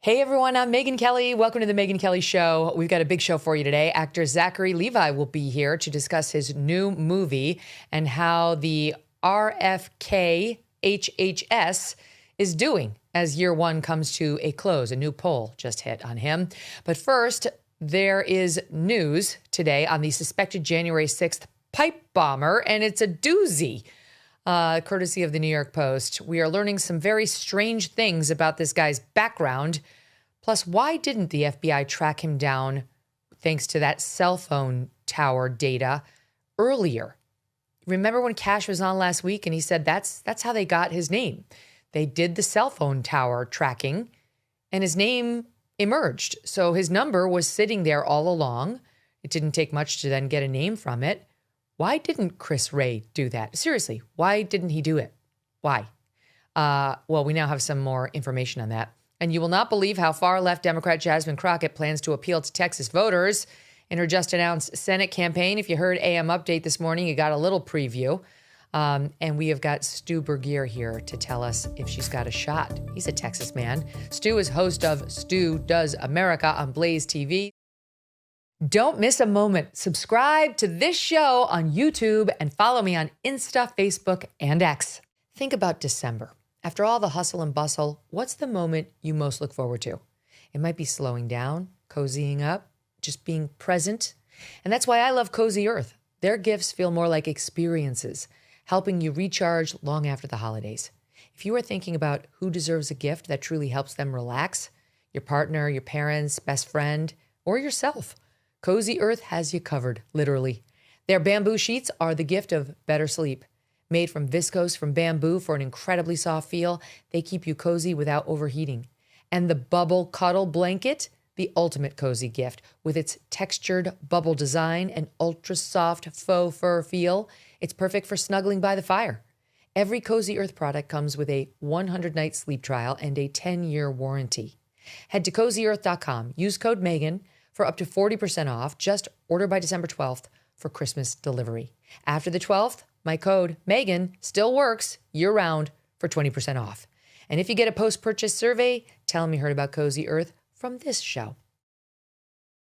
Hey everyone, I'm Megyn Kelly. Welcome to the Megyn Kelly Show. We've got a big show for you today. Actor Zachary Levi will be here to discuss his new movie and how the RFK HHS is doing as year one comes to a close. A new poll just hit on him. But first, there is news today on the suspected January 6th pipe bomber, and it's a doozy. Courtesy of the New York Post. We are learning some very strange things about this guy's background. Plus, why didn't the FBI track him down thanks to that cell phone tower data earlier? Remember when Cash was on last week and he said that's how they got his name. They did the cell phone tower tracking and his name emerged. So his number was sitting there all along. It didn't take much to then get a name from it. Why didn't Chris Wray do that? Seriously, why didn't he do it? Why? Well, we now have some more information on that. And you will not believe how far-left Democrat Jasmine Crockett plans to appeal to Texas voters in her just-announced Senate campaign. If you heard AM Update this morning, you got a little preview. And we have got Stu Burguiere here to tell us if she's got a shot. He's a Texas man. Stu is host of Stu Does America on Blaze TV. Don't miss a moment. Subscribe to this show on YouTube and follow me on Insta, Facebook, and X. Think about December. After all the hustle and bustle, what's the moment you most look forward to? It might be slowing down, cozying up, just being present. And that's why I love Cozy Earth. Their gifts feel more like experiences, helping you recharge long after the holidays. If you are thinking about who deserves a gift that truly helps them relax, your partner, your parents, best friend, or yourself, Cozy Earth has you covered, literally. Their bamboo sheets are the gift of better sleep. Made from viscose from bamboo for an incredibly soft feel, they keep you cozy without overheating. And the Bubble Cuddle Blanket, the ultimate cozy gift. With its textured bubble design and ultra-soft faux fur feel, it's perfect for snuggling by the fire. Every Cozy Earth product comes with a 100-night sleep trial and a 10-year warranty. Head to CozyEarth.com. Use code Megyn for up to 40% off. Just order by December 12th for Christmas delivery. After the 12th, my code Megyn still works year-round for 20% off. And if you get a post-purchase survey, tell them you heard about Cozy Earth from this show.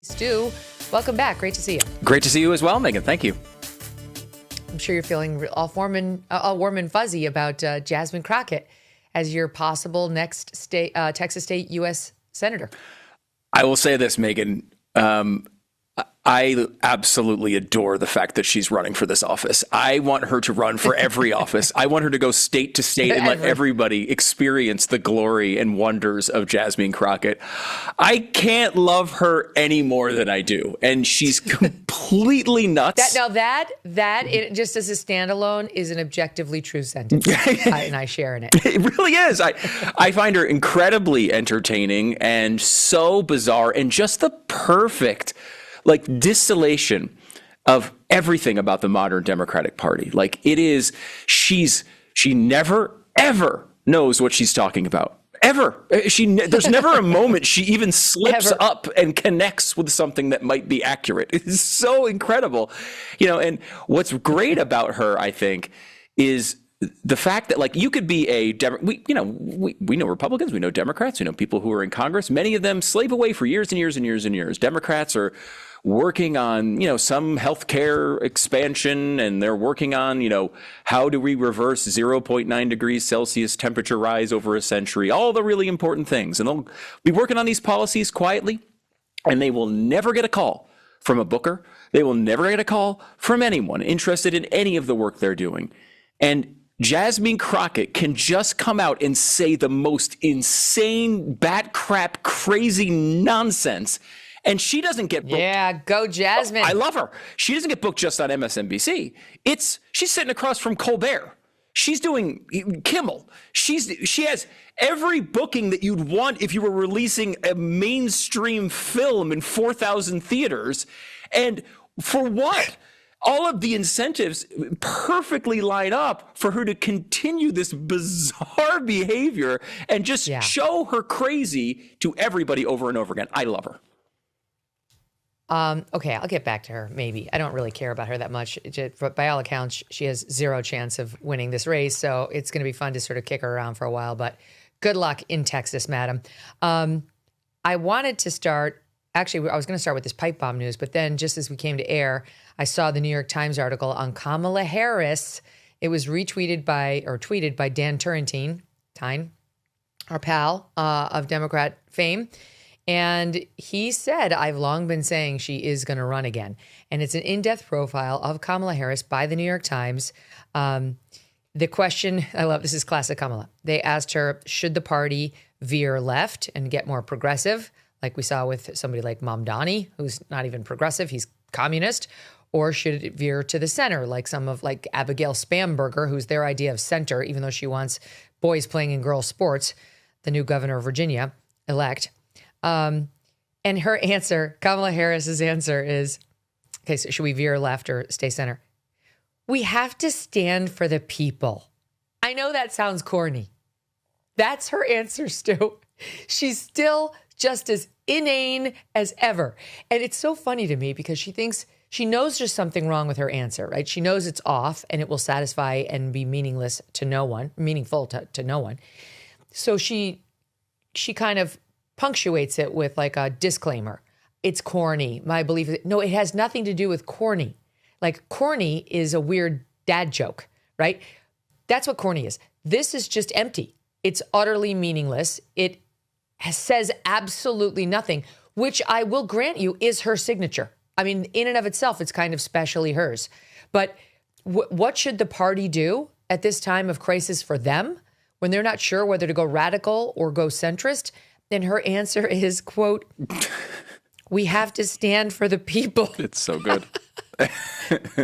Stu, welcome back. Great to see you. Great to see you as well, Megyn. Thank you. I'm sure you're feeling all warm and fuzzy about Jasmine Crockett as your possible next Texas State U.S. Senator. I will say this, Megyn. I absolutely adore the fact that she's running for this office. I want her to run for every office. I want her to go state to state and let everybody experience the glory and wonders of Jasmine Crockett. I can't love her any more than I do. And she's completely nuts. That just as a standalone is an objectively true sentence. And I share in it. It really is. I find her incredibly entertaining and so bizarre and just the perfect distillation of everything about the modern Democratic Party. She never, ever knows what she's talking about. Ever. There's never a moment she even slips up and connects with something that might be accurate. It's so incredible. And what's great about her, I think, is the fact that you could be we know Republicans, we know Democrats, we know people who are in Congress. Many of them slave away for years and years and years and years. Democrats are working on, some healthcare expansion, and they're working on, how do we reverse 0.9 degrees Celsius temperature rise over a century, all the really important things. And they'll be working on these policies quietly, and they will never get a call from a booker. They will never get a call from anyone interested in any of the work they're doing. And Jasmine Crockett can just come out and say the most insane, bat crap, crazy nonsense. And she doesn't get booked. Yeah, go Jasmine. I love her. She doesn't get booked just on MSNBC. She's sitting across from Colbert. She's doing Kimmel. She has every booking that you'd want if you were releasing a mainstream film in 4,000 theaters. And for what? All of the incentives perfectly line up for her to continue this bizarre behavior and just show her crazy to everybody over and over again. I love her. Okay, I'll get back to her, maybe. I don't really care about her that much. But by all accounts, she has zero chance of winning this race, so it's going to be fun to sort of kick her around for a while. But good luck in Texas, madam. I wanted to start, actually, I was going to start with this pipe bomb news, but then just as we came to air, I saw the New York Times article on Kamala Harris. It was tweeted by Dan Turrentine, our pal of Democrat fame. And he said, I've long been saying she is going to run again. And it's an in-depth profile of Kamala Harris by the New York Times. The question, I love, this is classic Kamala. They asked her, should the party veer left and get more progressive, like we saw with somebody like Mamdani, who's not even progressive, he's communist, or should it veer to the center, like Abigail Spamberger, who's their idea of center, even though she wants boys playing in girls' sports, the new governor of Virginia, elect. And her answer, Kamala Harris's answer is, okay, so should we veer left or stay center? We have to stand for the people. I know that sounds corny. That's her answer, Stu. She's still just as inane as ever. And it's so funny to me because she knows there's something wrong with her answer, right? She knows it's off and it will satisfy and be meaningful to no one. So she kind of punctuates it with like a disclaimer. It's corny. My belief is, no, it has nothing to do with corny. Like corny is a weird dad joke, right? That's what corny is. This is just empty. It's utterly meaningless. It says absolutely nothing, which I will grant you is her signature. I mean, in and of itself, it's kind of specially hers. But what should the party do at this time of crisis for them when they're not sure whether to go radical or go centrist? Then her answer is, quote, we have to stand for the people. It's so good.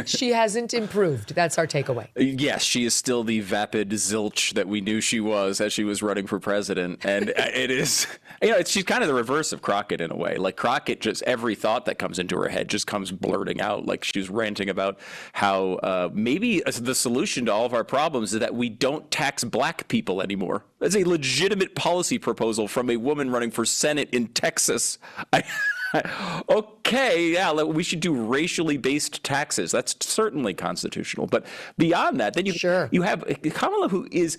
She hasn't improved. That's our takeaway. Yes, she is still the vapid zilch that we knew she was as she was running for president. And it is, she's kind of the reverse of Crockett in a way. Like Crockett, just every thought that comes into her head just comes blurting out. Like she's ranting about how maybe the solution to all of our problems is that we don't tax black people anymore. That's a legitimate policy proposal from a woman running for Senate in Texas. Okay, yeah, we should do racially based taxes. That's certainly constitutional. But beyond that, then you have Kamala, who is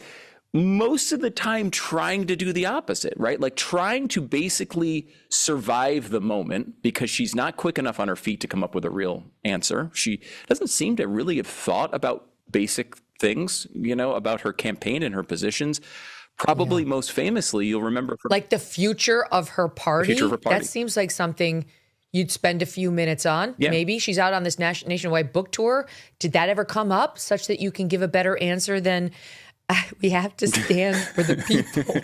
most of the time trying to do the opposite, right? Like trying to basically survive the moment because she's not quick enough on her feet to come up with a real answer. She doesn't seem to really have thought about basic things, about her campaign and her positions. Probably most famously, you'll remember. Like the future of her party? That seems like something you'd spend a few minutes on. Yeah. Maybe she's out on this nationwide book tour. Did that ever come up such that you can give a better answer than we have to stand for the people?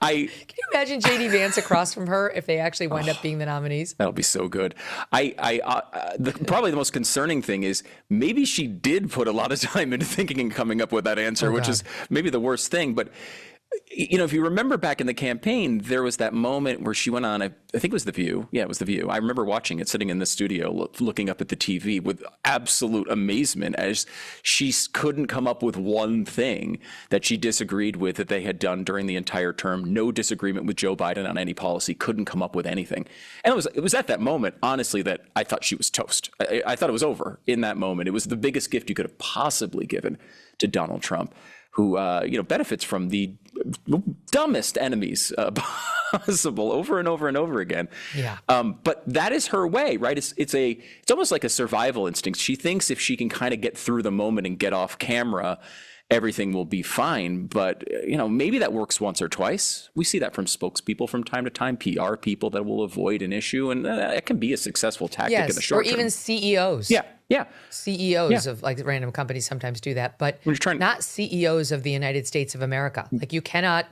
Can you imagine J.D. Vance across from her if they actually wind up being the nominees? That'll be so good. Probably the most concerning thing is maybe she did put a lot of time into thinking and coming up with that answer, which is maybe the worst thing. But if you remember back in the campaign, there was that moment where she went on, I think it was The View. Yeah, it was The View. I remember watching it, sitting in the studio, looking up at the TV with absolute amazement as she couldn't come up with one thing that she disagreed with that they had done during the entire term. No disagreement with Joe Biden on any policy, couldn't come up with anything. And it was at that moment, honestly, that I thought she was toast. I thought it was over in that moment. It was the biggest gift you could have possibly given to Donald Trump, who benefits from the dumbest enemies possible over and over and over again. Yeah. But that is her way, right? It's almost like a survival instinct. She thinks if she can kind of get through the moment and get off camera, everything will be fine. But, maybe that works once or twice. We see that from spokespeople from time to time, PR people that will avoid an issue. And that can be a successful tactic in the short term. Or even CEOs. Yeah. CEOs of like random companies sometimes do that, but not CEOs of the United States of America. Like you cannot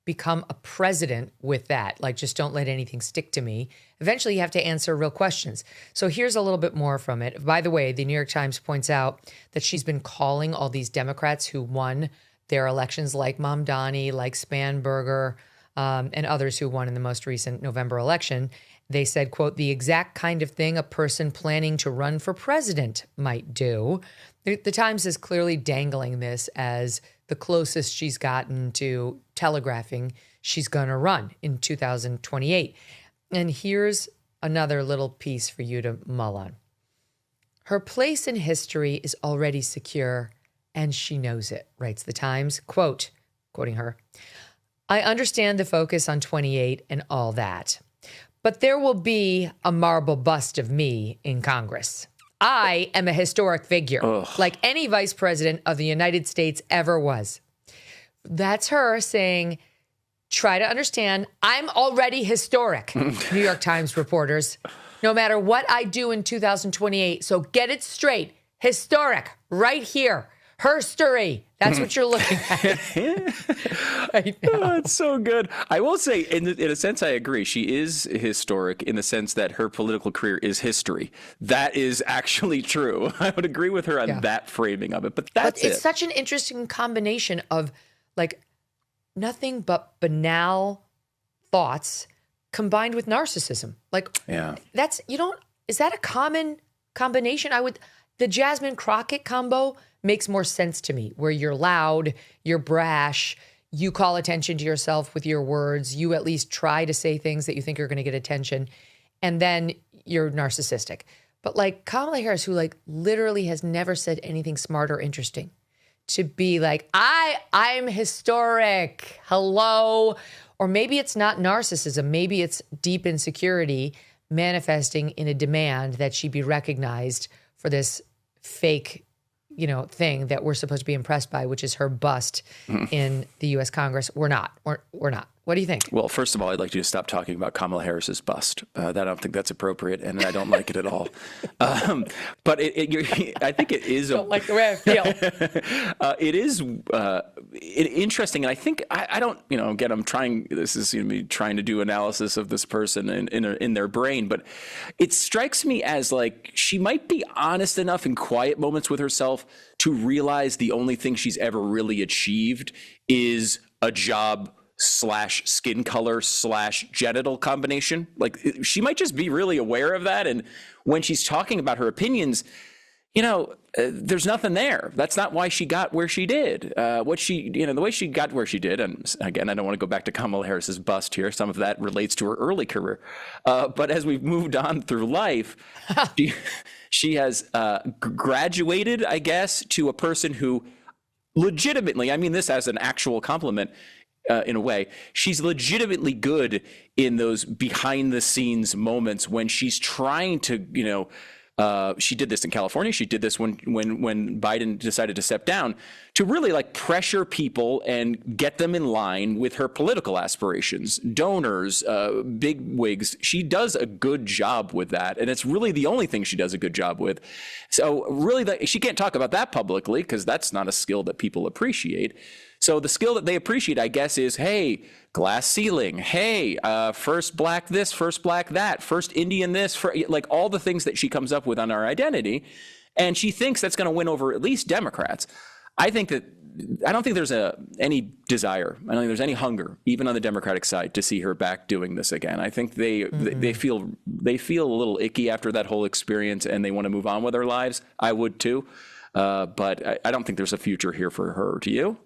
become a president with that. Like just don't let anything stick to me. Eventually you have to answer real questions. So here's a little bit more from it. By the way, the New York Times points out that she's been calling all these Democrats who won their elections like Mamdani, like Spanberger, and others who won in the most recent November election. They said, quote, the exact kind of thing a person planning to run for president might do. The Times is clearly dangling this as the closest she's gotten to telegraphing she's going to run in 2028. And here's another little piece for you to mull on. Her place in history is already secure, and she knows it, writes the Times. Quote, quoting her, I understand the focus on 28 and all that, but there will be a marble bust of me in Congress. I am a historic figure, like any vice president of the United States ever was. That's her saying, try to understand, I'm already historic, New York Times reporters, no matter what I do in 2028. So get it straight. Historic, right here. Herstory. That's what you're looking at. Right now. Oh, it's so good. I will say, in a sense, I agree. She is historic in the sense that her political career is history. That is actually true. I would agree with her on that framing of it. But it's such an interesting combination of like nothing but banal thoughts combined with narcissism. Like, is that a common combination? The Jasmine Crockett combo makes more sense to me, where you're loud, you're brash, you call attention to yourself with your words, you at least try to say things that you think are going to get attention, and then you're narcissistic. But like Kamala Harris, who like literally has never said anything smart or interesting, to be like, I'm historic, hello. Or maybe it's not narcissism, maybe it's deep insecurity manifesting in a demand that she be recognized for this fake, thing that we're supposed to be impressed by, which is her bust in the U.S. Congress. We're not. We're not. What do you think? Well, first of all, I'd like you to stop talking about Kamala Harris's bust. I don't think that's appropriate, and I don't like it at all. But I think it is. Don't like the way I feel. It is interesting, and I think I don't. Again, I'm trying. This is me trying to do analysis of this person in their brain, but it strikes me as like she might be honest enough in quiet moments with herself to realize the only thing she's ever really achieved is a job / skin color / genital combination. Like she might just be really aware of that. And when she's talking about her opinions, there's nothing there. That's not why she got where she did. The way she got where she did. And again, I don't want to go back to Kamala Harris's bust here. Some of that relates to her early career. But as we've moved on through life, she has graduated, I guess, to a person who legitimately, I mean this as an actual compliment, in a way, she's legitimately good in those behind the scenes moments when she's trying to, she did this in California. She did this when Biden decided to step down, to really like pressure people and get them in line with her political aspirations, donors, big wigs. She does a good job with that. And it's really the only thing she does a good job with. So really she can't talk about that publicly because that's not a skill that people appreciate. So the skill that they appreciate, I guess, is, hey, glass ceiling. Hey, first black this, first black that, first Indian this, like all the things that she comes up with on our identity. And she thinks that's going to win over at least Democrats. I don't think there's any desire. I don't think there's any hunger, even on the Democratic side, to see her back doing this again. I think they feel a little icky after that whole experience and they want to move on with their lives. I would too. But I don't think there's a future here for her. Do you?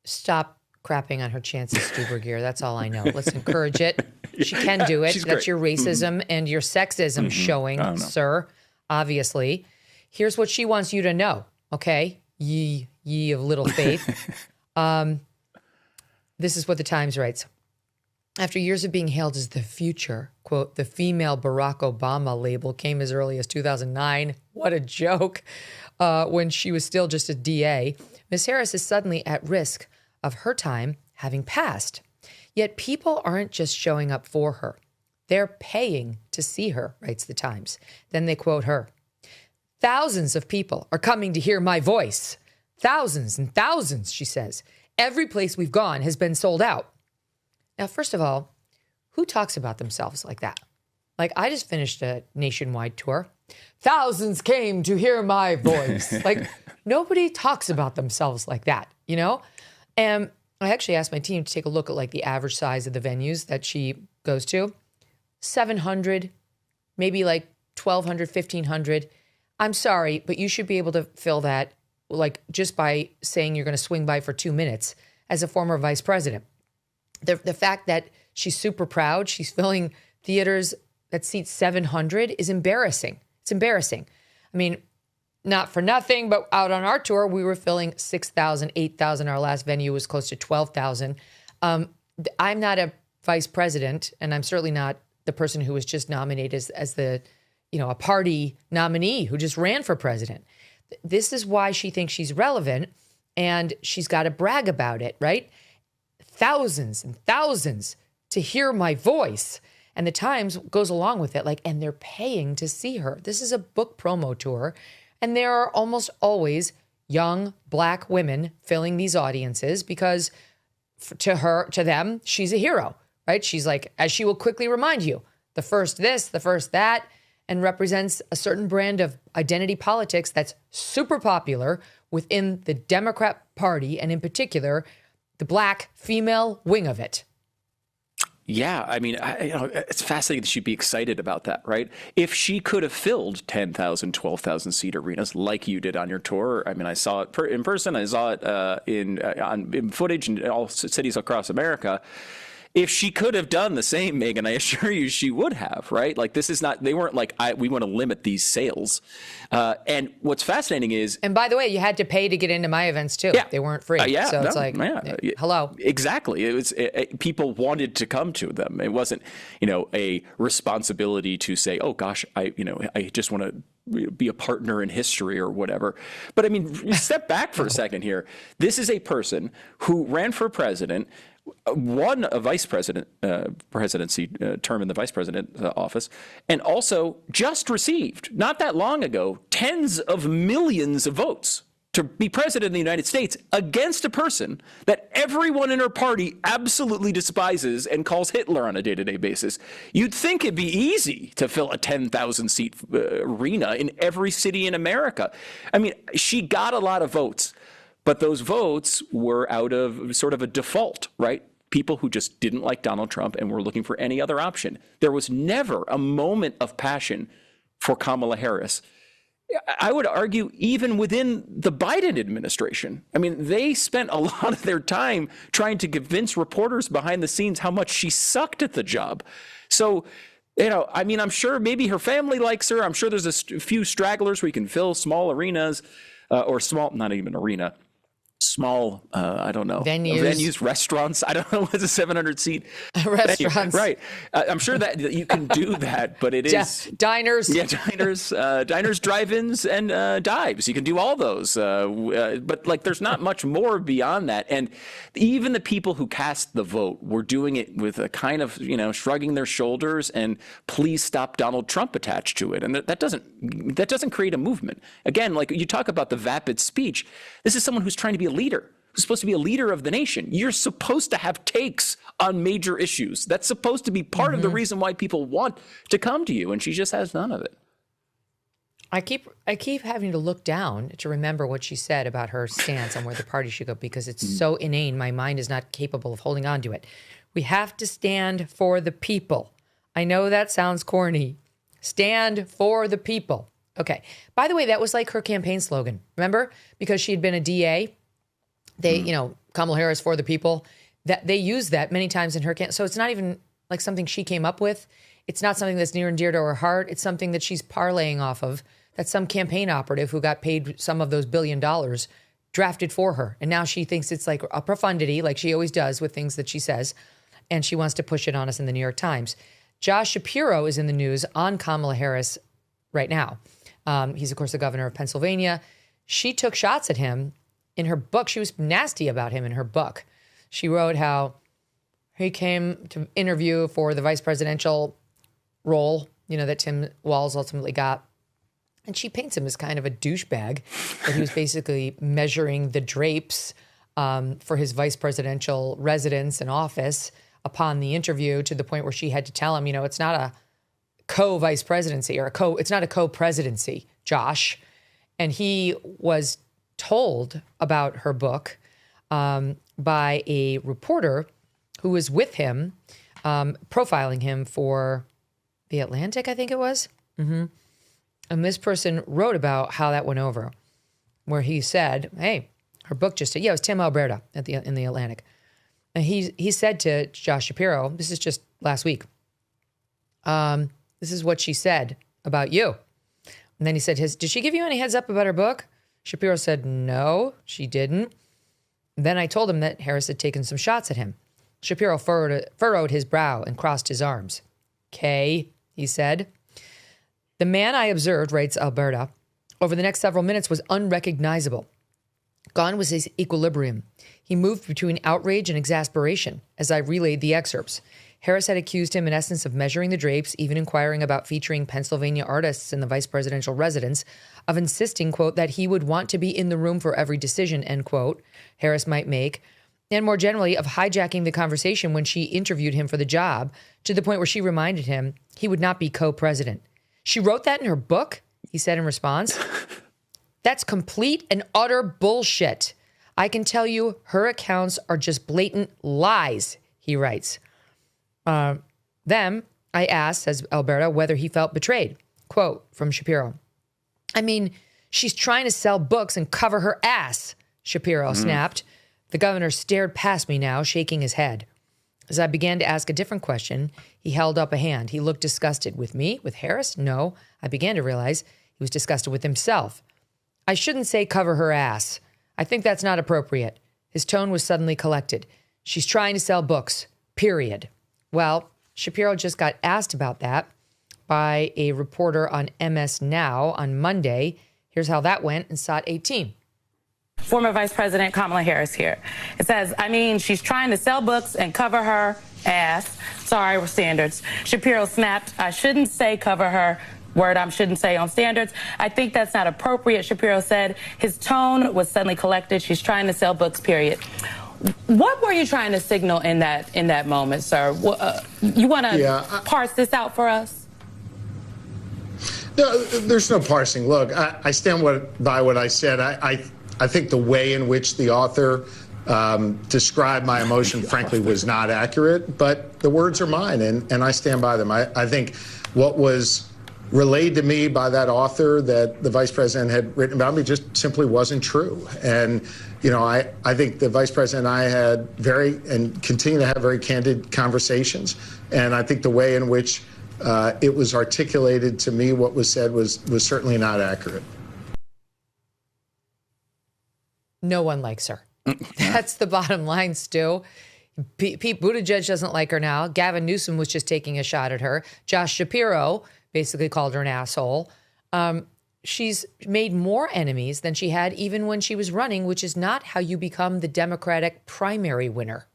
Stop crapping on her chances, Stu Burguiere. That's all I know. Let's encourage it. She can do it. She's That's great. your racism and your sexism showing, sir, obviously. Here's what she wants you to know, okay? Ye of little faith. This is what the Times writes. After years of being hailed as the future, quote, the female Barack Obama label came as early as 2009. What a joke. When she was still just a DA. Ms. Harris is suddenly at risk of her time having passed. Yet people aren't just showing up for her. They're paying to see her, writes the Times. Then they quote her. Thousands of people are coming to hear my voice. Thousands and thousands, she says. Every place we've gone has been sold out. Now, first of all, who talks about themselves like that? Like, I just finished a nationwide tour. Thousands came to hear my voice. Like, nobody talks about themselves like that, And I actually asked my team to take a look at like the average size of the venues that she goes to. 700, maybe like 1,200, 1,500. I'm sorry, but you should be able to fill that like just by saying you're going to swing by for 2 minutes as a former vice president. The fact that she's super proud, she's filling theaters that seat 700 is embarrassing. It's embarrassing. I mean, not for nothing, but out on our tour, we were filling 6,000, 8,000. Our last venue was close to 12,000. I'm not a vice president, and I'm certainly not the person who was just nominated as the, a party nominee who just ran for president. This is why she thinks she's relevant, and she's got to brag about it, right? Thousands and thousands to hear my voice. And the Times goes along with it, and they're paying to see her. This is a book promo tour, and there are almost always young Black women filling these audiences because to them, she's a hero, right? She's like, as she will quickly remind you, the first this, the first that, and represents a certain brand of identity politics that's super popular within the Democrat Party, and in particular, the Black female wing of it. Yeah, I mean, it's fascinating that she'd be excited about that, right? If she could have filled 10,000, 12,000 seat arenas like you did on your tour, I mean, I saw it in person, I saw it in footage in all cities across America. If she could have done the same, Megyn, I assure you she would have, right? This is not, they weren't we want to limit these sales. And what's fascinating is... And by the way, you had to pay to get into my events too. Yeah. They weren't free. So it's hello. Exactly. It was, people wanted to come to them. It wasn't, a responsibility to say, oh gosh, I just want to be a partner in history or whatever. But I mean, step back for a second here. This is a person who ran for president, won a vice president presidency term in the vice president office, and also just received, not that long ago, tens of millions of votes to be president of the United States against a person that everyone in her party absolutely despises and calls Hitler on a day-to-day basis. You'd think it'd be easy to fill a 10,000 seat arena in every city in America. I mean, she got a lot of votes. But those votes were out of sort of a default, right? People who just didn't like Donald Trump and were looking for any other option. There was never a moment of passion for Kamala Harris. I would argue even within the Biden administration. I mean, they spent a lot of their time trying to convince reporters behind the scenes how much she sucked at the job. So, I mean, I'm sure maybe her family likes her. I'm sure there's a few stragglers where you can fill small arenas or small, not even arena. Small, I don't know, venues, restaurants. I don't know what's a 700 seat restaurants, venue. Right? I'm sure that you can do that, but it is diners. Yeah, diners, drive-ins, and dives. You can do all those, but there's not much more beyond that. And even the people who cast the vote were doing it with a kind of shrugging their shoulders and please stop Donald Trump attached to it, and that doesn't create a movement. Again, you talk about the vapid speech. This is someone who's trying to be a leader, who's supposed to be a leader of the nation. You're supposed to have takes on major issues. That's supposed to be part of the reason why people want to come to you, and she just has none of it. I keep having to look down to remember what she said about her stance on where the party should go because it's so inane. My mind is not capable of holding on to it. We have to stand for the people. I know that sounds corny. Stand for the people. Okay. By the way, that was her campaign slogan. Remember? Because she had been a DA. They, Kamala Harris for the people, that they used that many times in her campaign. So it's not even something she came up with. It's not something that's near and dear to her heart. It's something that she's parlaying off of. That's some campaign operative who got paid some of those $1 billion drafted for her. And now she thinks it's a profundity, like she always does with things that she says. And she wants to push it on us in the New York Times. Josh Shapiro is in the news on Kamala Harris right now. He's, of course, the governor of Pennsylvania. She took shots at him in her book. She was nasty about him in her book. She wrote how he came to interview for the vice presidential role, that Tim Walz ultimately got. And she paints him as kind of a douchebag, that he was basically measuring the drapes for his vice presidential residence and office upon the interview, to the point where she had to tell him, it's not a co-vice presidency it's not a co-presidency, Josh. And he was told about her book by a reporter who was with him, profiling him for The Atlantic, I think it was. And this person wrote about how that went over, where he said, hey, her book just did. Yeah, it was Tim Alberta in The Atlantic. And he said to Josh Shapiro, this is just last week, this is what she said about you. And then he said, did she give you any heads up about her book? Shapiro said, no, she didn't. Then I told him that Harris had taken some shots at him. Shapiro furrowed his brow and crossed his arms. Okay, he said. The man I observed, writes Alberta, over the next several minutes was unrecognizable. Gone was his equilibrium. He moved between outrage and exasperation as I relayed the excerpts. Harris had accused him, in essence, of measuring the drapes, even inquiring about featuring Pennsylvania artists in the vice presidential residence, of insisting, quote, that he would want to be in the room for every decision, end quote, Harris might make, and more generally, of hijacking the conversation when she interviewed him for the job, to the point where she reminded him he would not be co-president. She wrote that in her book, he said in response. That's complete and utter bullshit. I can tell you her accounts are just blatant lies, he writes. Then I asked, says Alberta, whether he felt betrayed. Quote from Shapiro. I mean, she's trying to sell books and cover her ass, Shapiro snapped. The governor stared past me now, shaking his head. As I began to ask a different question, he held up a hand. He looked disgusted. With me? With Harris? No. I began to realize he was disgusted with himself. I shouldn't say cover her ass. I think that's not appropriate. His tone was suddenly collected. She's trying to sell books, period. Well, Shapiro just got asked about that by a reporter on MS Now on Monday. Here's how that went in SOT 18. Former Vice President Kamala Harris here. It says, I mean, she's trying to sell books and cover her ass. Sorry, we're standards. Shapiro snapped, I shouldn't say cover her. Word I shouldn't say on standards. I think that's not appropriate, Shapiro said. His tone was suddenly collected. She's trying to sell books, period. What were you trying to signal in that moment, sir? You want to parse this out for us? No, there's no parsing. Look, I stand by what I said. I think the way in which the author described my emotion, frankly, was not accurate. But the words are mine, and I stand by them. I think what was relayed to me by that author that the vice president had written about me just simply wasn't true. And, you know, I think the vice president and I had and continue to have very candid conversations. And I think the way in which it was articulated to me, what was said was certainly not accurate. No one likes her. That's the bottom line, Stu. Pete Buttigieg doesn't like her now. Gavin Newsom was just taking a shot at her. Josh Shapiro basically called her an asshole. She's made more enemies than she had even when she was running, which is not how you become the Democratic primary winner.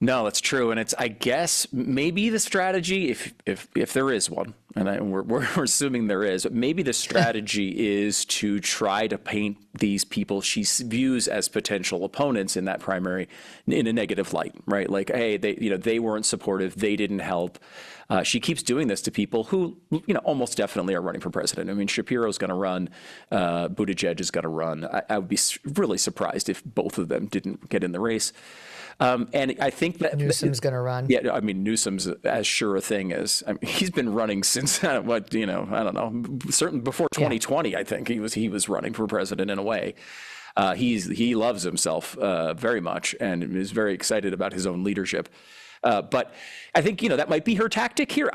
No, that's true. And it's, I guess, maybe the strategy, if there is one, and we're assuming there is, maybe the strategy is to try to paint these people she views as potential opponents in that primary in a negative light, right? Like, hey, they weren't supportive, they didn't help. She keeps doing this to people who, almost definitely are running for president. I mean, Shapiro's going to run, Buttigieg is going to run. I would be really surprised if both of them didn't get in the race. And I think that Newsom's going to run. Yeah, I mean, Newsom's as sure a thing as he's been running since I don't know, certainly before 2020. I think he was running for president in a way. He loves himself very much and is very excited about his own leadership. But I think, that might be her tactic here.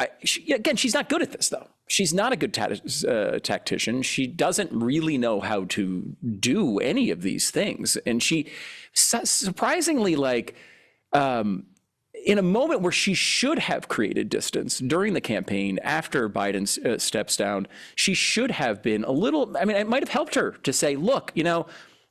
Again, she's not good at this, though. She's not a good tactician. She doesn't really know how to do any of these things. And she surprisingly, in a moment where she should have created distance during the campaign after Biden steps down, she should have been a little, it might have helped her to say, look,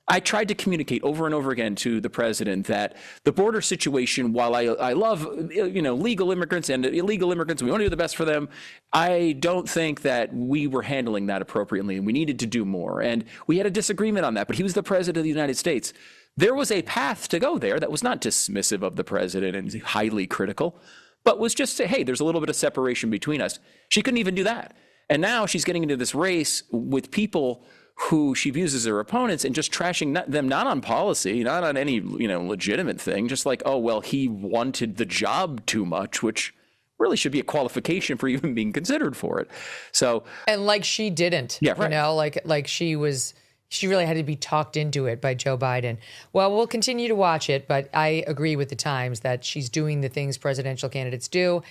I tried to communicate over and over again to the president that the border situation, while I love, legal immigrants and illegal immigrants, we want to do the best for them. I don't think that we were handling that appropriately and we needed to do more. And we had a disagreement on that, but he was the president of the United States. There was a path to go there that was not dismissive of the president and highly critical, but was just say, hey, there's a little bit of separation between us. She couldn't even do that. And now she's getting into this race with people who she views as her opponents and just trashing them, not on policy, not on any, legitimate thing, just like, oh, well, he wanted the job too much, which really should be a qualification for even being considered for it. So, and she didn't, she really had to be talked into it by Joe Biden. Well, we'll continue to watch it, but I agree with the Times that she's doing the things presidential candidates do.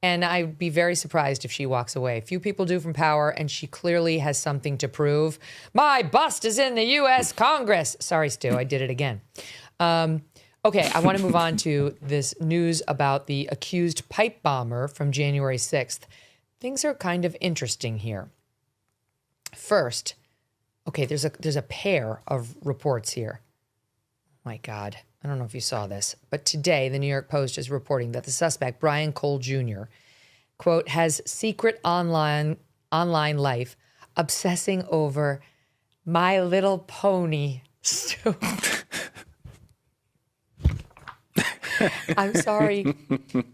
And I'd be very surprised if she walks away. Few people do from power, and she clearly has something to prove. My bust is in the U.S. Congress. Sorry, Stu, I did it again. Okay, I want to move on to this news about the accused pipe bomber from January 6th. Things are kind of interesting here. First, okay, there's a pair of reports here. My God, I don't know if you saw this, but today the New York Post is reporting that the suspect, Brian Cole Jr., quote, has secret online life, obsessing over My Little Pony. I'm sorry.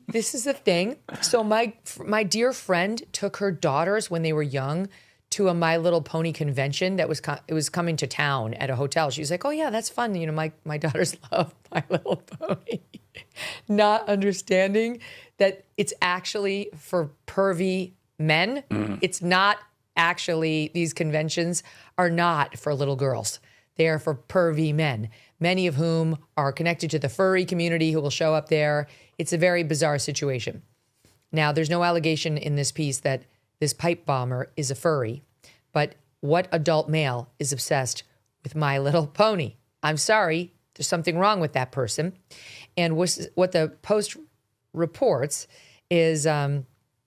This is the thing. So my dear friend took her daughters when they were young to a My Little Pony convention that was coming to town at a hotel. She was like, "Oh yeah, that's fun. You know, my daughters love My Little Pony," not understanding that it's actually for pervy men. It's not actually. These conventions are not for little girls. They are for pervy men, many of whom are connected to the furry community who will show up there. It's a very bizarre situation. Now, there's no allegation in this piece that this pipe bomber is a furry, but what adult male is obsessed with My Little Pony? I'm sorry, there's something wrong with that person. And what the Post reports is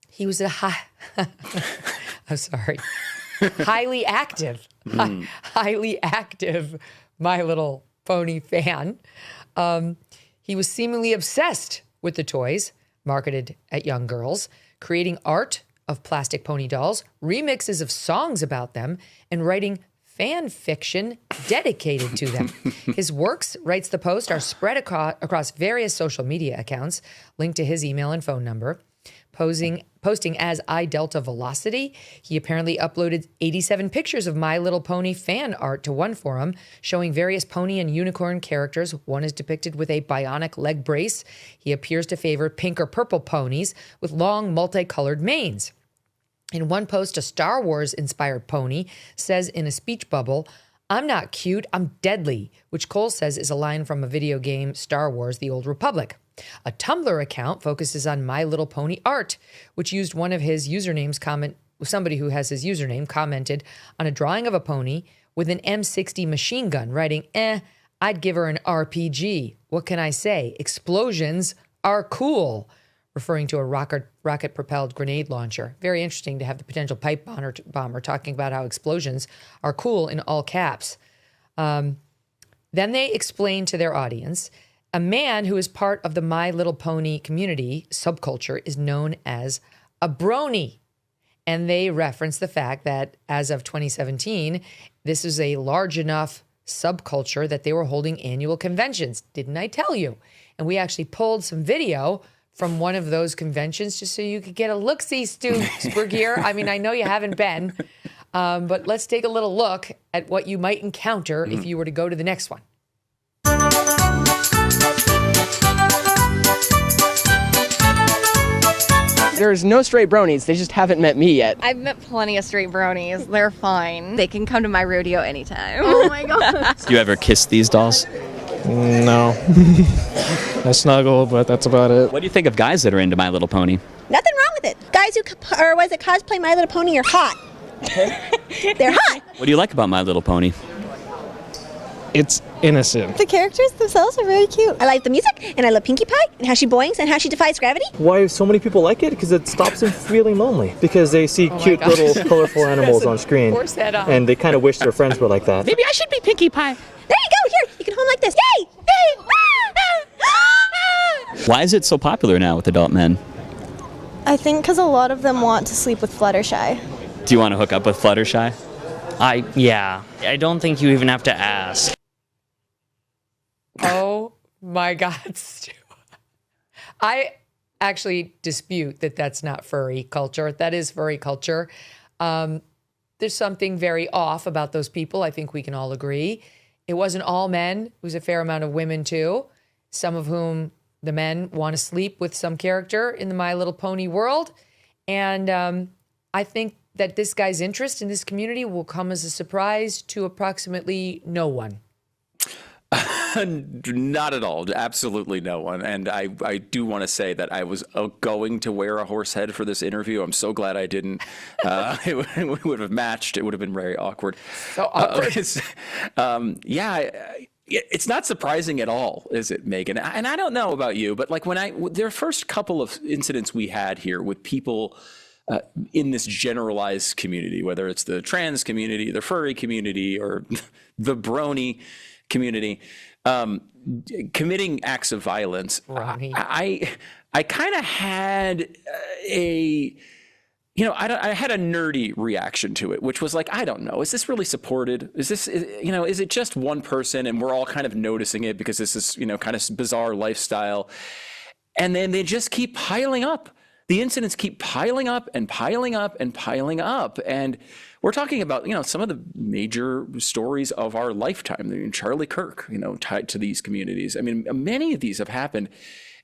he was I'm sorry, highly active My Little Pony fan. He was seemingly obsessed with the toys marketed at young girls, creating art of plastic pony dolls, remixes of songs about them, and writing fan fiction dedicated to them. His works, writes the Post, are spread across various social media accounts linked to his email and phone number. Posting as iDelta Velocity, he apparently uploaded 87 pictures of My Little Pony fan art to one forum, showing various pony and unicorn characters. One is depicted with a bionic leg brace. He appears to favor pink or purple ponies with long, multicolored manes. In one post, a Star Wars-inspired pony says in a speech bubble, "I'm not cute, I'm deadly," which Cole says is a line from a video game, Star Wars: The Old Republic. A Tumblr account focuses on My Little Pony art, which used one of his usernames somebody who has his username commented on a drawing of a pony with an M60 machine gun, writing, I'd give her an RPG. What can I say? Explosions are cool, referring to a rocket-propelled grenade launcher. Very interesting to have the potential pipe bomber talking about how explosions are cool in all caps. Then they explain to their audience, a man who is part of the My Little Pony community subculture is known as a brony. And they reference the fact that as of 2017, this is a large enough subculture that they were holding annual conventions. Didn't I tell you? And we actually pulled some video from one of those conventions just so you could get a look-see, Stu Burguiere. I mean, I know you haven't been, but let's take a little look at what you might encounter if you were to go to the next one. There's no straight bronies. They just haven't met me yet. I've met plenty of straight bronies. They're fine. They can come to my rodeo anytime. Oh my god. Do you ever kiss these dolls? No. I snuggle, but that's about it. What do you think of guys that are into My Little Pony? Nothing wrong with it. Guys who cosplay My Little Pony are hot. They're hot. What do you like about My Little Pony? It's innocent. The characters themselves are very cute. I like the music, and I love Pinkie Pie, and how she boings, and how she defies gravity. Why so many people like it? Because it stops them feeling lonely. Because they see cute little colorful animals on screen, and they kind of wish their friends were like that. Maybe I should be Pinkie Pie. There you go. Here, you can hold like this. Yay! Yay! Why is it so popular now with adult men? I think because a lot of them want to sleep with Fluttershy. Do you want to hook up with Fluttershy? Yeah. I don't think you even have to ask. Oh my God, Stu. I actually dispute that that's not furry culture. That is furry culture. There's something very off about those people. I think we can all agree. It wasn't all men. It was a fair amount of women too. Some of whom the men want to sleep with some character in the My Little Pony world. And I think that this guy's interest in this community will come as a surprise to approximately no one. Not at all. Absolutely no one. And I do want to say that I was going to wear a horse head for this interview. I'm so glad I didn't. It would have matched. It would have been very awkward. So awkward. It's not surprising at all, is it, Megyn? And I don't know about you, but like there first couple of incidents we had here with people in this generalized community, whether it's the trans community, the furry community, or the brony community, committing acts of violence, I kind of had I had a nerdy reaction to it, which was like, I don't know, is this really supported? Is it just one person and we're all kind of noticing it because this is, kind of bizarre lifestyle? And then they just keep piling up. The incidents keep piling up and piling up and piling up. And we're talking about, some of the major stories of our lifetime. I mean, Charlie Kirk, tied to these communities. I mean, many of these have happened.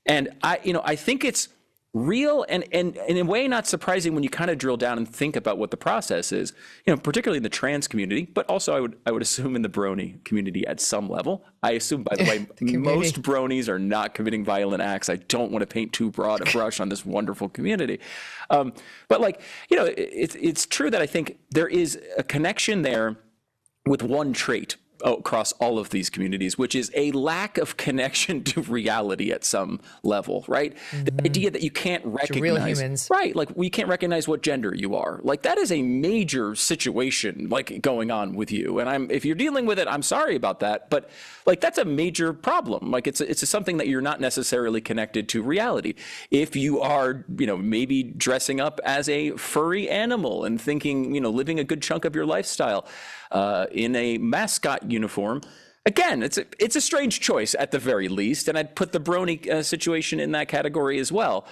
And I think it's real and in a way not surprising when you kind of drill down and think about what the process is, particularly in the trans community, but also I would assume in the brony community at some level. I assume, by the way, most bronies are not committing violent acts. I don't want to paint too broad a brush on this wonderful community. But it's true that I think there is a connection there with one trait across all of these communities, which is a lack of connection to reality at some level, right? Mm-hmm. The idea that you can't recognize real humans, right? Like we can't recognize what gender you are. Like that is a major situation, like going on with you. And if you're dealing with it, I'm sorry about that, but like that's a major problem. Like it's something that you're not necessarily connected to reality. If you are, maybe dressing up as a furry animal and thinking, living a good chunk of your lifestyle in a mascot uniform. Again, it's a strange choice at the very least, and I'd put the brony situation in that category as well.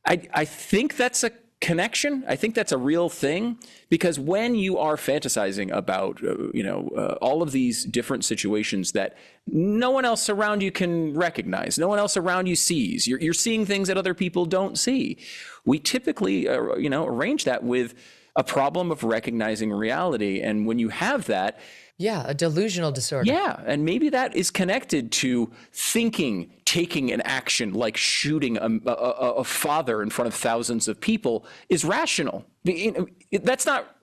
I think that's a connection. I think that's a real thing, because when you are fantasizing about all of these different situations that no one else around you can recognize, no one else around you sees, you're seeing things that other people don't see. We typically arrange that with a problem of recognizing reality, and when you have that. Yeah, a delusional disorder. Yeah, and maybe that is connected to taking an action like shooting a father in front of thousands of people is rational. It's not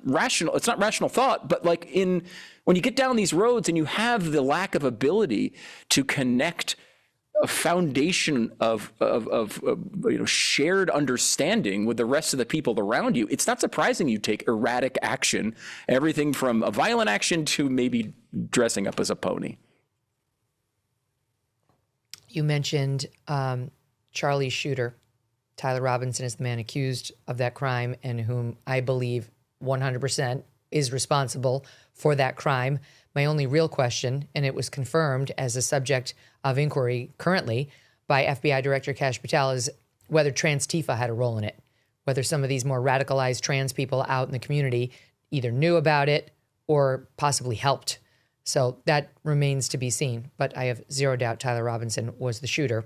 rational. It's not rational thought. But when you get down these roads and you have the lack of ability to connect a foundation of shared understanding with the rest of the people around you, it's not surprising you take erratic action, everything from a violent action to maybe dressing up as a pony. You mentioned Charlie's shooter. Tyler Robinson is the man accused of that crime and whom I believe 100% is responsible for that crime. My only real question, and it was confirmed as a subject of inquiry currently by FBI Director Kash Patel, is whether Trans Tifa had a role in it, whether some of these more radicalized trans people out in the community either knew about it or possibly helped. So that remains to be seen. But I have zero doubt Tyler Robinson was the shooter.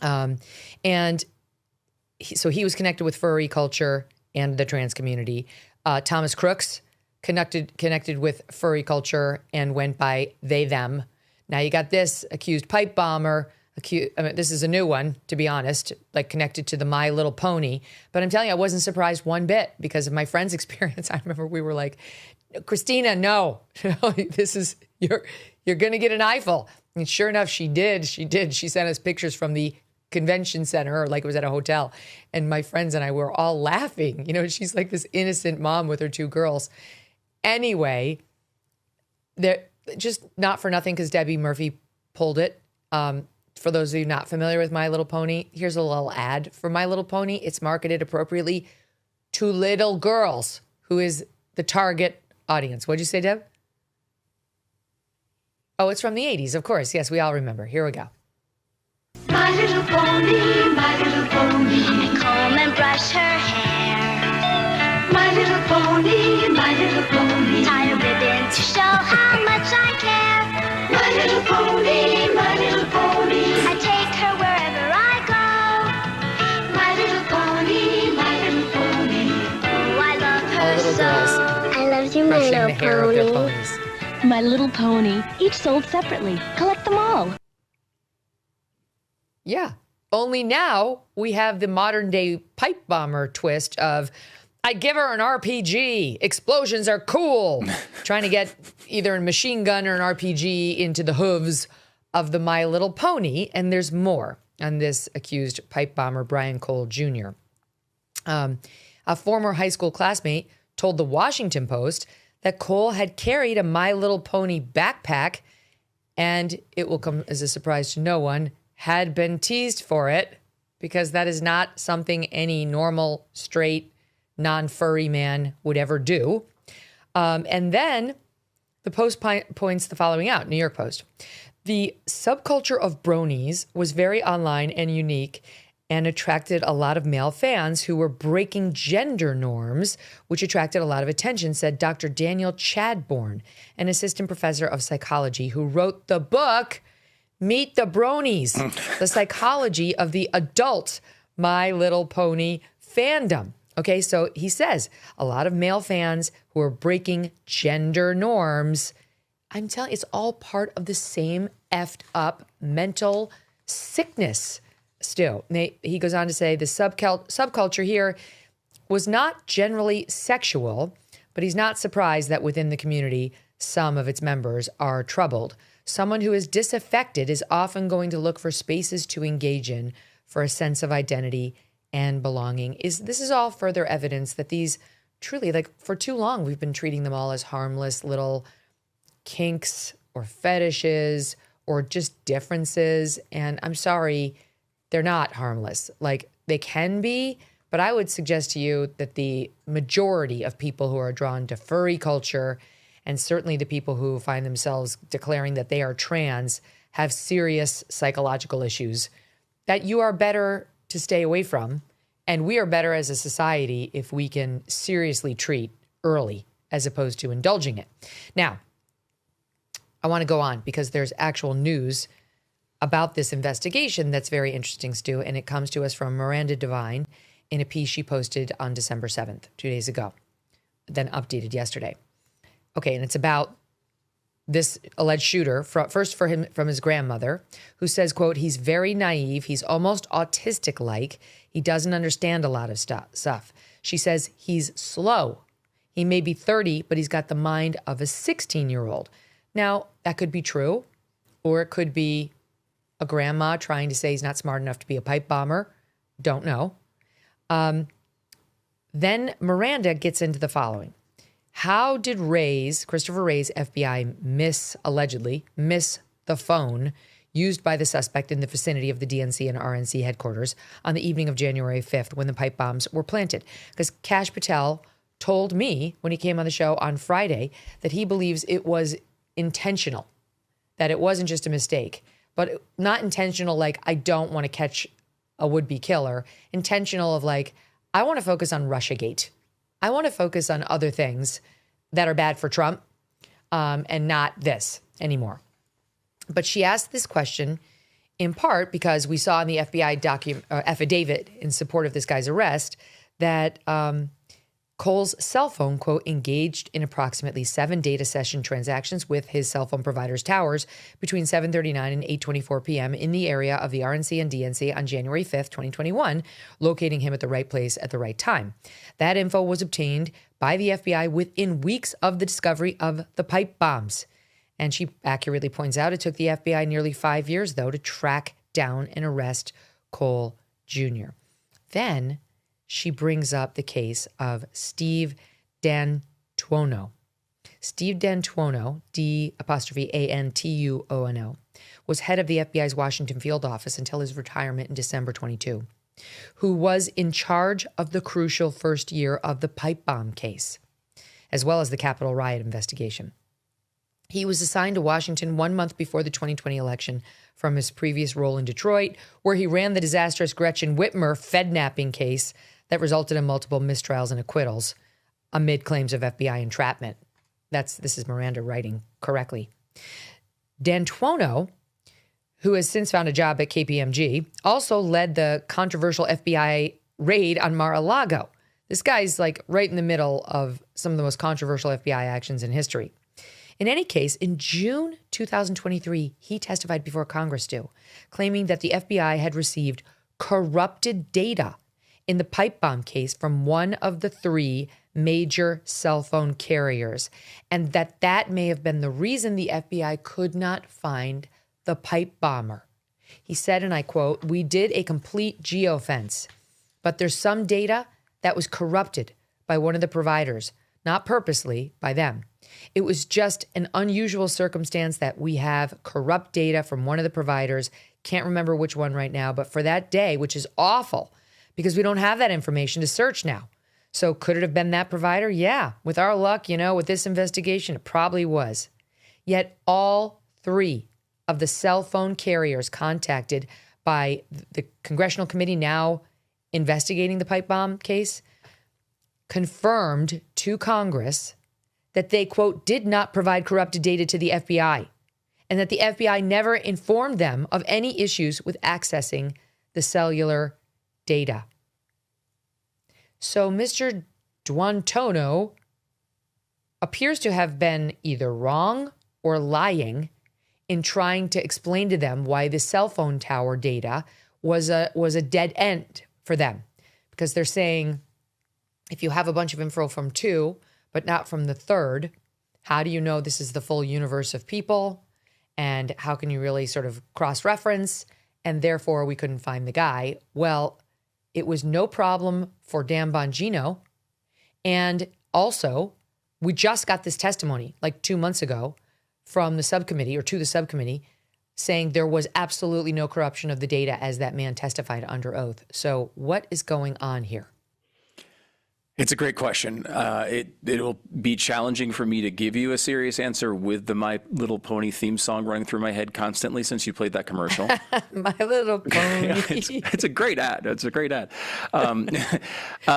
So he was connected with furry culture and the trans community. Thomas Crooks connected with furry culture and went by they, them. Now you got this accused pipe bomber. This is a new one, to be honest, like connected to the My Little Pony. But I'm telling you, I wasn't surprised one bit because of my friend's experience. I remember we were like, Christina, no, this is, you're going to get an eyeful. And sure enough, she did. She sent us pictures from the convention center, like it was at a hotel. And my friends and I were all laughing. She's like this innocent mom with her two girls. Anyway, they're just not for nothing because Debbie Murphy pulled it. For those of you not familiar with My Little Pony, here's a little ad for My Little Pony. It's marketed appropriately to little girls, who is the target audience. What'd you say, Deb? Oh, it's from the 80s, of course. Yes, we all remember. Here we go. My little pony, my little pony. I comb and brush her hair. My little pony, my little pony. Tie a ribbon to show how much I care. My little pony, my little pony. I take her wherever I go. My little pony, my little pony. Oh, I love her so. Girls I love you, my brushing little the hair of their pony. ponies. My Little Pony, each sold separately. Collect them all. Yeah. Only now we have the modern day pipe bomber twist of, I give her an RPG. Explosions are cool. Trying to get either a machine gun or an RPG into the hooves of the My Little Pony. And there's more on this accused pipe bomber, Brian Cole Jr. A former high school classmate told the Washington Post that Cole had carried a My Little Pony backpack, and it will come as a surprise to no one, had been teased for it, because that is not something any normal, straight, non-furry man would ever do. And then the Post points the following out, New York Post. The subculture of bronies was very online and unique and attracted a lot of male fans who were breaking gender norms, which attracted a lot of attention, said Dr. Daniel Chadbourne, an assistant professor of psychology who wrote the book, Meet the Bronies, the psychology of the adult My Little Pony fandom. Okay, so he says a lot of male fans who are breaking gender norms. I'm telling you, it's all part of the same effed up mental sickness still. He goes on to say the subculture here was not generally sexual, but he's not surprised that within the community, some of its members are troubled. Someone who is disaffected is often going to look for spaces to engage in for a sense of identity and belonging. This is all further evidence that these truly, like, for too long, we've been treating them all as harmless little kinks or fetishes or just differences. And I'm sorry, they're not harmless. Like, they can be, but I would suggest to you that the majority of people who are drawn to furry culture, and certainly the people who find themselves declaring that they are trans, have serious psychological issues that you are better to stay away from. And we are better as a society if we can seriously treat early as opposed to indulging it. Now, I want to go on because there's actual news about this investigation that's very interesting, Stu, and it comes to us from Miranda Devine in a piece she posted on December 7th, 2 days ago, then updated yesterday. Okay, and it's about this alleged shooter, first from his grandmother, who says, quote, he's very naive, he's almost autistic-like, he doesn't understand a lot of stuff. She says he's slow. He may be 30, but he's got the mind of a 16-year-old. Now, that could be true, or it could be a grandma trying to say he's not smart enough to be a pipe bomber. Don't know. Then Miranda gets into the following. How did Christopher Wray's FBI allegedly miss the phone used by the suspect in the vicinity of the DNC and RNC headquarters on the evening of January 5th when the pipe bombs were planted? Because Kash Patel told me when he came on the show on Friday that he believes it was intentional, that it wasn't just a mistake, but not intentional like I don't want to catch a would-be killer, intentional of like, I want to focus on Russiagate. I want to focus on other things that are bad for Trump and not this anymore. But she asked this question in part because we saw in the FBI affidavit in support of this guy's arrest that Cole's cell phone, quote, engaged in approximately 7 data session transactions with his cell phone provider's towers between 7:39 and 8:24 p.m. in the area of the RNC and DNC on January 5th, 2021, locating him at the right place at the right time. That info was obtained by the FBI within weeks of the discovery of the pipe bombs. And she accurately points out it took the FBI nearly 5 years, though, to track down and arrest Cole Jr. Then she brings up the case of Steve D'Antuono. Steve D'Antuono, D''Antuono, was head of the FBI's Washington field office until his retirement in December 22, who was in charge of the crucial first year of the pipe bomb case, as well as the Capitol riot investigation. He was assigned to Washington 1 month before the 2020 election from his previous role in Detroit, where he ran the disastrous Gretchen Whitmer Fednapping case that resulted in multiple mistrials and acquittals amid claims of FBI entrapment. This is Miranda writing correctly. D'Antuono, who has since found a job at KPMG, also led the controversial FBI raid on Mar-a-Lago. This guy's like right in the middle of some of the most controversial FBI actions in history. In any case, in June 2023, he testified before Congress, claiming that the FBI had received corrupted data in the pipe bomb case from one of the 3 major cell phone carriers, and that may have been the reason the FBI could not find the pipe bomber. He said, and I quote, "We did a complete geofence, but there's some data that was corrupted by one of the providers, not purposely by them. It was just an unusual circumstance that we have corrupt data from one of the providers. Can't remember which one right now, but for that day, which is awful because we don't have that information to search now. So could it have been that provider? Yeah. With our luck, with this investigation, it probably was. Yet all 3 of the cell phone carriers contacted by the congressional committee now investigating the pipe bomb case confirmed to Congress that they, quote, did not provide corrupted data to the FBI and that the FBI never informed them of any issues with accessing the cellular data. So Mr. Duantono appears to have been either wrong or lying in trying to explain to them why the cell phone tower data was a dead end for them. Because they're saying, if you have a bunch of info from 2, but not from the 3rd, how do you know this is the full universe of people? And how can you really sort of cross-reference? And therefore, we couldn't find the guy. Well, it was no problem for Dan Bongino. And also, we just got this testimony like 2 months ago from the subcommittee or to the subcommittee saying there was absolutely no corruption of the data as that man testified under oath. So what is going on here? It's a great question. It'll be challenging for me to give you a serious answer with the My Little Pony theme song running through my head constantly since you played that commercial. My Little Pony. It's a great ad. It's a great ad.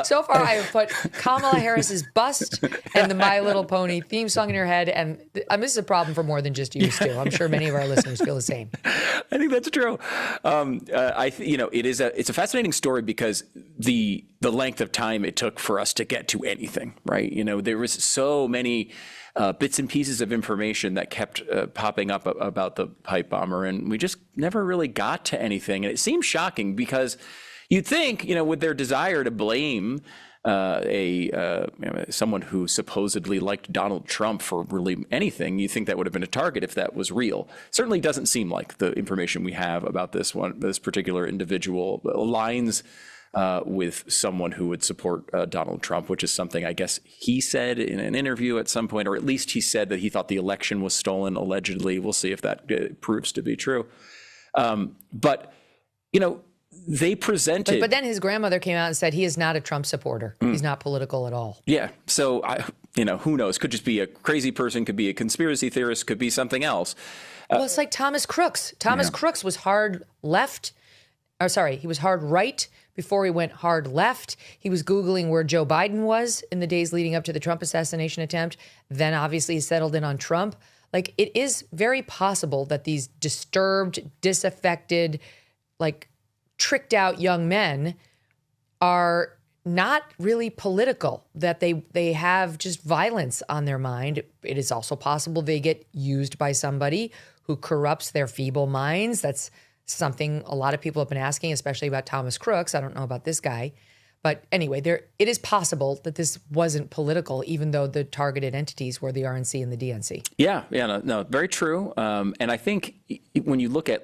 So far, I have put Kamala Harris's bust and the My Little Pony theme song in your head, and this is a problem for more than just you, Stu. I'm sure many of our listeners feel the same. I think that's true. It's a fascinating story because the length of time it took for us to get to anything, right? There was so many bits and pieces of information that kept popping up about the pipe bomber, and we just never really got to anything. And it seems shocking because you'd think, with their desire to blame someone who supposedly liked Donald Trump for really anything, you think that would have been a target if that was real. Certainly doesn't seem like the information we have about this particular individual aligns with someone who would support Donald Trump, which is something I guess he said in an interview at some point, or at least he said that he thought the election was stolen, allegedly. We'll see if that proves to be true. But they presented... But then his grandmother came out and said he is not a Trump supporter. He's not political at all. Yeah. So, who knows? Could just be a crazy person, could be a conspiracy theorist, could be something else. Well, it's like Thomas Crooks. Thomas Crooks was hard left. He was hard right before he went hard left. He was Googling where Joe Biden was in the days leading up to the Trump assassination attempt. Then obviously he settled in on Trump. Like, it is very possible that these disturbed, disaffected, tricked out young men are not really political, that they have just violence on their mind. It is also possible they get used by somebody who corrupts their feeble minds. That's something a lot of people have been asking, especially about Thomas Crooks. I don't know about this guy. But anyway, it is possible that this wasn't political, even though the targeted entities were the RNC and the DNC. Yeah, no, very true. And I think when you look at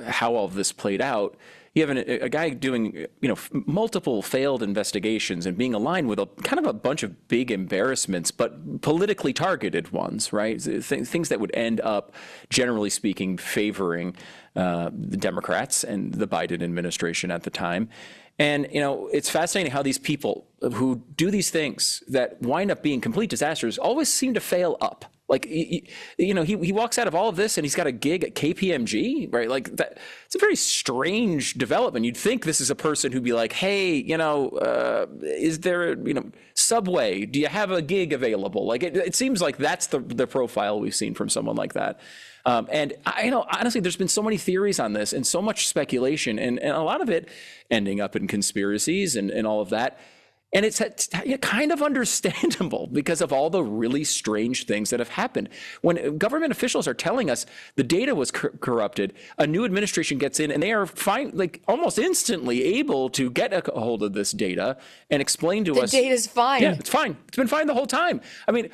how all of this played out, you have a guy doing, multiple failed investigations and being aligned with a kind of a bunch of big embarrassments, but politically targeted ones, right? Things that would end up, generally speaking, favoring the Democrats and the Biden administration at the time. And, it's fascinating how these people who do these things that wind up being complete disasters always seem to fail up. He walks out of all of this and he's got a gig at KPMG, right? That. It's a very strange development. You'd think this is a person who'd be like, hey, is there, Subway, do you have a gig available? It seems like that's the profile we've seen from someone like that. And honestly, there's been so many theories on this and so much speculation and a lot of it ending up in conspiracies and all of that. And it's kind of understandable because of all the really strange things that have happened. When government officials are telling us the data was corrupted, a new administration gets in and they are almost instantly able to get a hold of this data and explain to us. The data's fine. Yeah, it's fine. It's been fine the whole time. I mean,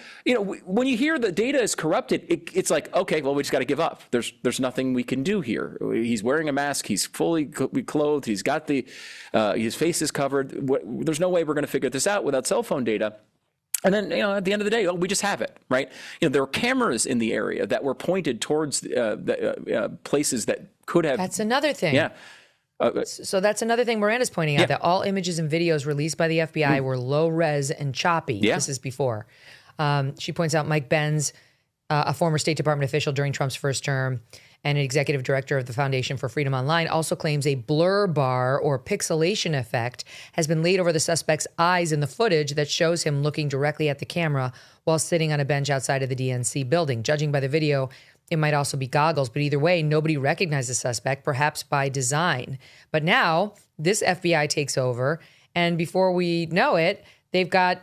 when you hear the data is corrupted, it's like, okay, well, we just got to give up. There's nothing we can do here. He's wearing a mask. He's fully clothed. He's got his face is covered. There's no way we're going to figure this out without cell phone data. And then, at the end of the day, we just have it, right? There were cameras in the area that were pointed towards the places that could have. That's another thing. Yeah. So that's another thing Miranda's pointing out, that all images and videos released by the FBI were low res and choppy. Yeah. This is before. She points out Mike Benz, a former State Department official during Trump's first term, and an executive director of the Foundation for Freedom Online, also claims a blur bar or pixelation effect has been laid over the suspect's eyes in the footage that shows him looking directly at the camera while sitting on a bench outside of the DNC building. Judging by the video, it might also be goggles, but either way, nobody recognized the suspect, perhaps by design. But now this FBI takes over, and before we know it, they've got,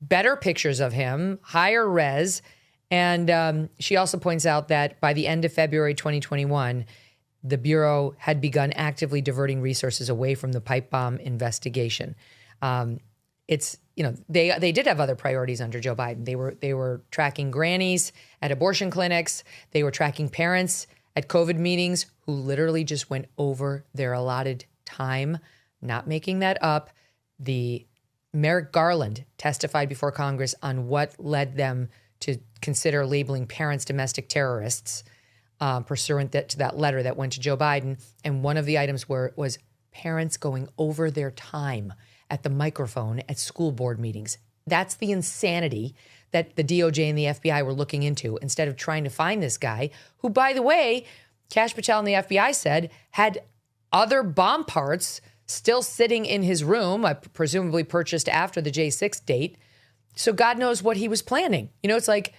better pictures of him, higher res. And she also points out that by the end of February 2021, the Bureau had begun actively diverting resources away from the pipe bomb investigation. They did have other priorities under Joe Biden. They were tracking grannies at abortion clinics. They were tracking parents at COVID meetings who literally just went over their allotted time. Not making that up. Merrick Garland testified before Congress on what led them to consider labeling parents domestic terrorists, pursuant to that letter that went to Joe Biden. And one of the items was parents going over their time at the microphone at school board meetings. That's the insanity that the DOJ and the FBI were looking into instead of trying to find this guy who, by the way, Kash Patel and the FBI said had other bomb parts still sitting in his room, presumably purchased after the J6 date. So God knows what he was planning. It's like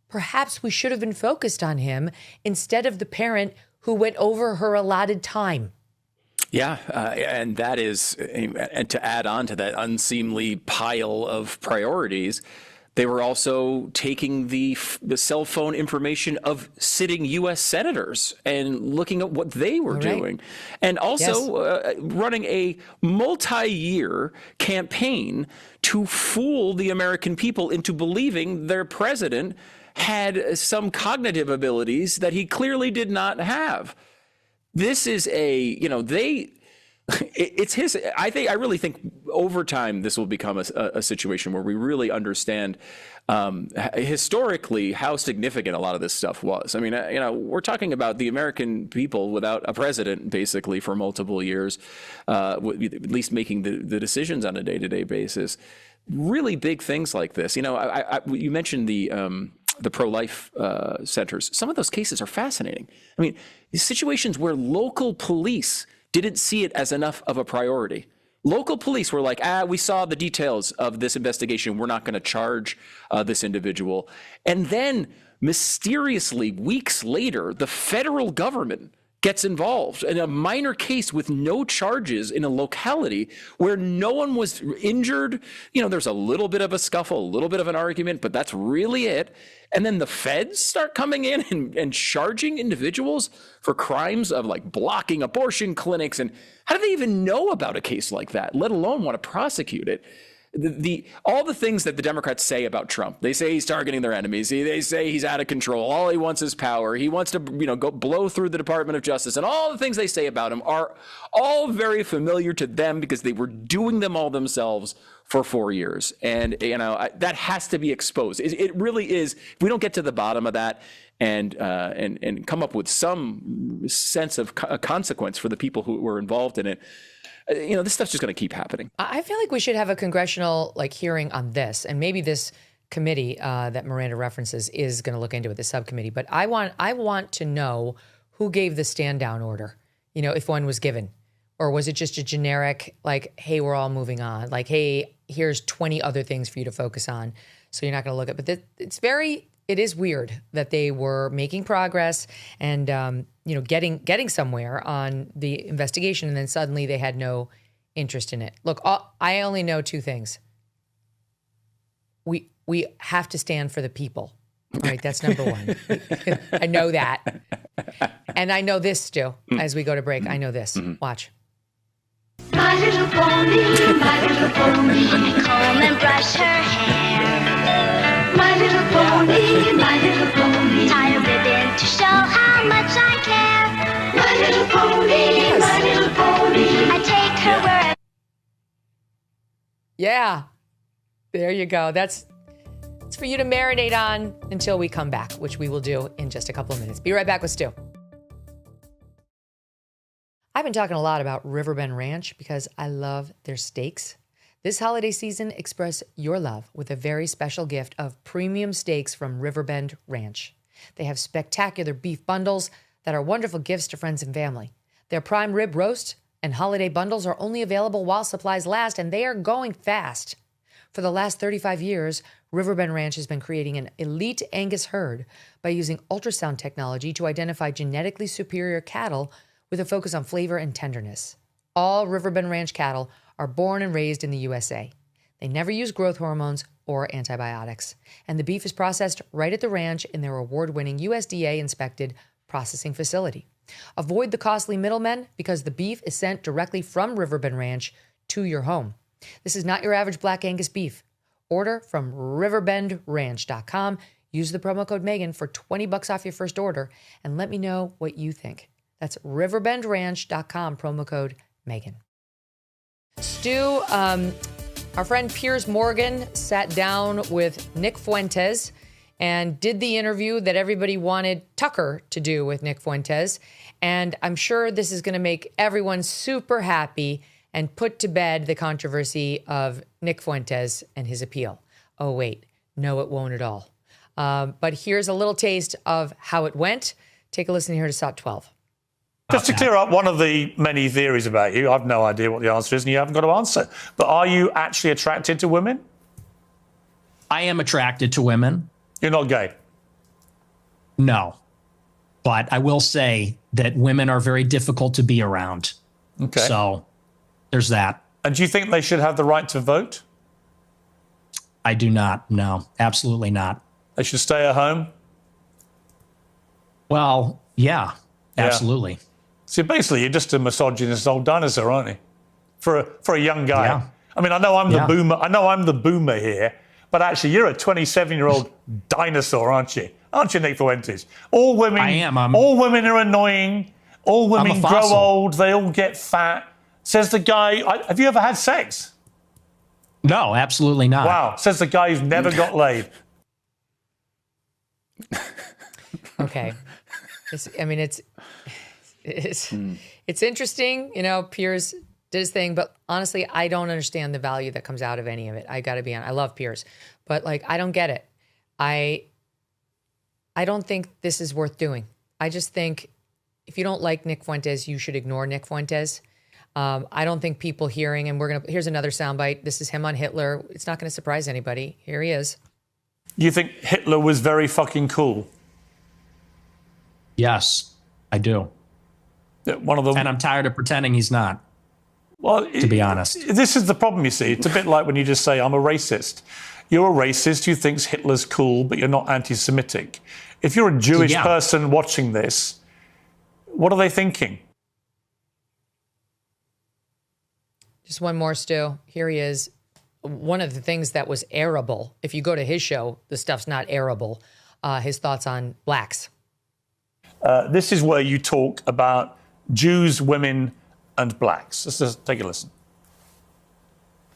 perhaps we should have been focused on him instead of the parent who went over her allotted time. Yeah, and that is, and to add on to that unseemly pile of priorities, they were also taking the cell phone information of sitting U.S. senators and looking at what they were doing. And also running a multi-year campaign to fool the American people into believing their president had some cognitive abilities that he clearly did not have. This is it's his. I really think over time this will become a situation where we really understand historically how significant a lot of this stuff was. I mean, we're talking about the American people without a president basically for multiple years, at least making the decisions on a day-to-day basis. Really big things like this. You mentioned the pro-life centers. Some of those cases are fascinating. I mean, these situations where local police didn't see it as enough of a priority. Local police were like, we saw the details of this investigation. We're not going to charge this individual. And then mysteriously, weeks later, the federal government gets involved in a minor case with no charges in a locality where no one was injured. There's a little bit of a scuffle, a little bit of an argument, but that's really it. And then the feds start coming in and charging individuals for crimes of like blocking abortion clinics. And how do they even know about a case like that, let alone want to prosecute it? All the things that the Democrats say about Trump, they say he's targeting their enemies. They say he's out of control. All he wants is power. He wants to, go blow through the Department of Justice. And all the things they say about him are all very familiar to them because they were doing them all themselves for 4 years. And, that has to be exposed. It really is. If we don't get to the bottom of that and come up with some sense of consequence for the people who were involved in it, this stuff's just going to keep happening. I feel like we should have a congressional hearing on this, and maybe this committee that Miranda references is going to look into it, the subcommittee. But I want to know who gave the stand down order. If one was given, or was it just a generic hey, we're all moving on. Hey, here's 20 other things for you to focus on, so you're not going to look at. But it is weird that they were making progress and getting somewhere on the investigation, and then suddenly they had no interest in it. Look, I only know two things. We have to stand for the people. All right, that's number one. I know that. And I know this, Stu, as we go to break. I know this. Watch. My little pony, my little pony, comb and brush her hair. My little pony, my little pony, tie a ribbon to show how much I care. My little pony, my little pony, I take her wherever. Yeah, there you go. It's for you to marinate on until we come back, which we will do in just a couple of minutes. Be right back with Stu. I've been talking a lot about Riverbend Ranch because I love their steaks. This holiday season, express your love with a very special gift of premium steaks from Riverbend Ranch. They have spectacular beef bundles that are wonderful gifts to friends and family. Their prime rib roast and holiday bundles are only available while supplies last, and they are going fast. For the last 35 years, Riverbend Ranch has been creating an elite Angus herd by using ultrasound technology to identify genetically superior cattle with a focus on flavor and tenderness. All Riverbend Ranch cattle are born and raised in the USA. They never use growth hormones or antibiotics, and the beef is processed right at the ranch in their award-winning USDA-inspected processing facility. Avoid the costly middlemen because the beef is sent directly from Riverbend Ranch to your home. This is not your average Black Angus beef. Order from riverbendranch.com. Use the promo code Megyn for $20 off your first order, and let me know what you think. That's riverbendranch.com, promo code Megyn. Stu, our friend Piers Morgan sat down with Nick Fuentes and did the interview that everybody wanted Tucker to do with Nick Fuentes. And I'm sure this is going to make everyone super happy and put to bed the controversy of Nick Fuentes and his appeal. Oh, wait, no, it won't at all. But here's a little taste of how it went. Take a listen here to SOT 12. Just to clear up one of the many theories about you, I've no idea what the answer is and you haven't got to answer. But are you actually attracted to women? I am attracted to women. You're not gay? No. But I will say that women are very difficult to be around. Okay. So there's that. And do you think they should have the right to vote? I do not. No, absolutely not. They should stay at home? Well, yeah, absolutely. So basically, you're just a misogynist old dinosaur, aren't you? For a young guy. Yeah. I mean, I know I'm the boomer. I know I'm the boomer here, but actually, you're a 27-year-old dinosaur, aren't you? Aren't you, Nick Fuentes? All women. I am. All women are annoying. All women grow old. They all get fat. Says the guy. Have you ever had sex? No, absolutely not. Wow. Says the guy who's never got laid. Okay. It's interesting, you know, Piers did his thing, but honestly, I don't understand the value that comes out of any of it. I got to be honest. I love Piers, but like, I don't get it. I don't think this is worth doing. I just think if you don't like Nick Fuentes, you should ignore Nick Fuentes. I don't think people hearing, and here's another soundbite. This is him on Hitler. It's not going to surprise anybody. Here he is. You think Hitler was very fucking cool? Yes, I do. One of them. And I'm tired of pretending he's not. Well, to be honest, this is the problem, you see. It's a bit like when you just say, I'm a racist. You're a racist who thinks Hitler's cool, but you're not anti-Semitic. If you're a Jewish person watching this, what are they thinking? Just one more, Stu. Here he is. One of the things that was airable, if you go to his show, the stuff's not airable, his thoughts on blacks. This is where you talk about Jews, women, and blacks. Let's just take a listen.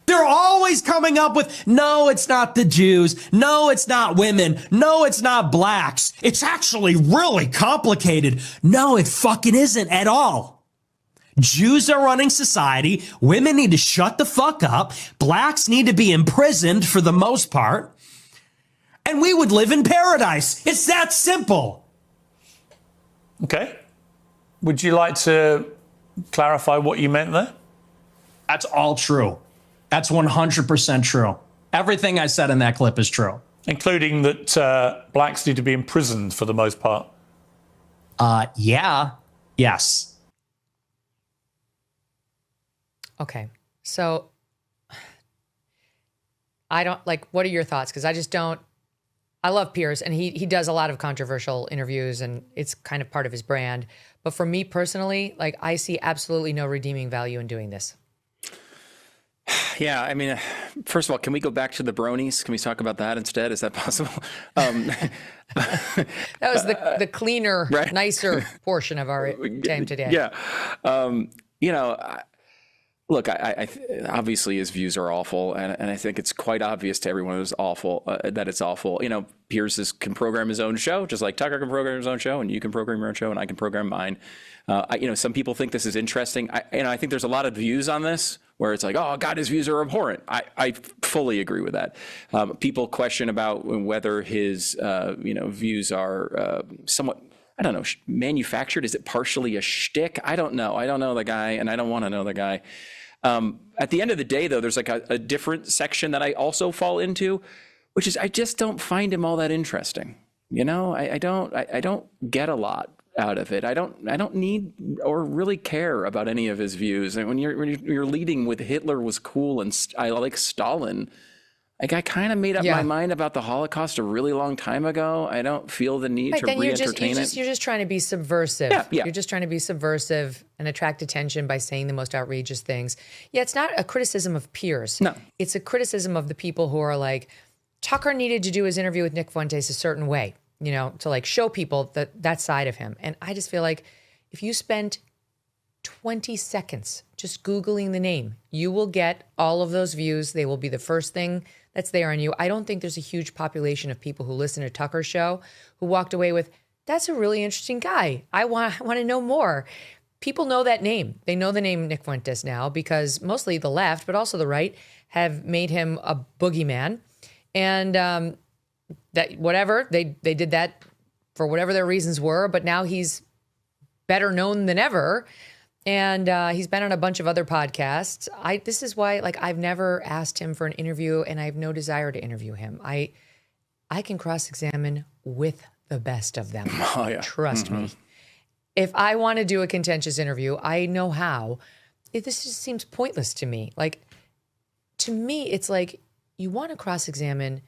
They're always coming up with, no, it's not the Jews. No, it's not women. No, it's not blacks. It's actually really complicated. No, it fucking isn't at all. Jews are running society. Women need to shut the fuck up. Blacks need to be imprisoned for the most part. And we would live in paradise. It's that simple. Okay. Would you like to clarify what you meant there? That's all true. That's 100% true. Everything I said in that clip is true. Including that blacks need to be imprisoned for the most part. Yeah. Yes. Okay. So I don't like, what are your thoughts? Because I just don't, I love Piers and he does a lot of controversial interviews and it's kind of part of his brand. But for me personally, like I see absolutely no redeeming value in doing this. Yeah, I mean, first of all, can we go back to the bronies? Can we talk about that instead? Is that possible? That was the cleaner, Right. nicer portion of our time today. Yeah. You know, look, I obviously his views are awful, and I think it's quite obvious to everyone who's awful that it's awful. You know, Piers can program his own show, just like Tucker can program his own show, and you can program your own show, and I can program mine. You know, some people think this is interesting. I think there's a lot of views on this where it's like, oh God, his views are abhorrent. I fully agree with that. People question about whether his views are somewhat, I don't know, manufactured. Is it partially a shtick? I don't know. I don't know the guy, and I don't want to know the guy. At the end of the day, though, there's like a different section that I also fall into, which is I just don't find him all that interesting. You know, I don't get a lot out of it. I don't need or really care about any of his views. And when you're leading with Hitler was cool and I like Stalin, like I kind of made up my mind about the Holocaust a really long time ago. I don't feel the need to re-entertain it. You're just trying to be subversive. Yeah. You're just trying to be subversive and attract attention by saying the most outrageous things. Yeah, it's not a criticism of Piers. No. It's a criticism of the people who are like, Tucker needed to do his interview with Nick Fuentes a certain way, you know, to like show people that side of him. And I just feel like if you spend 20 seconds just Googling the name, you will get all of those views. They will be the first thing that's there on you. I don't think there's a huge population of people who listen to Tucker's show who walked away with, that's a really interesting guy. I want to know more. People know that name. They know the name Nick Fuentes now because mostly the left, but also the right, have made him a boogeyman. And that whatever, they did that for whatever their reasons were, but now he's better known than ever. And he's been on a bunch of other podcasts. This is why, like, I've never asked him for an interview, and I have no desire to interview him. I can cross-examine with the best of them. Oh, yeah. Trust me. If I want to do a contentious interview, I know how. This just seems pointless to me. Like, to me, it's like you want to cross-examine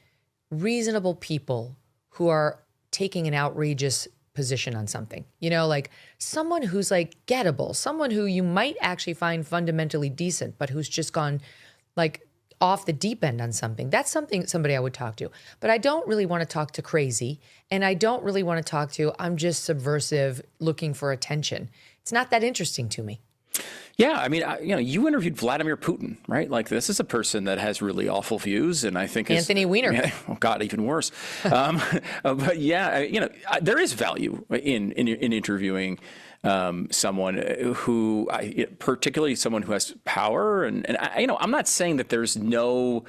reasonable people who are taking an outrageous position on something, you know, like someone who's like gettable, someone who you might actually find fundamentally decent, but who's just gone like off the deep end on something. That's somebody I would talk to, but I don't really want to talk to crazy. And I don't really want to talk to, I'm just subversive looking for attention. It's not that interesting to me. Yeah, I mean, you interviewed Vladimir Putin, right? Like, this is a person that has really awful views, and I think Anthony Weiner. Yeah, oh God, even worse. But yeah, there is value in interviewing someone who, particularly someone who has power, and I'm not saying that there's no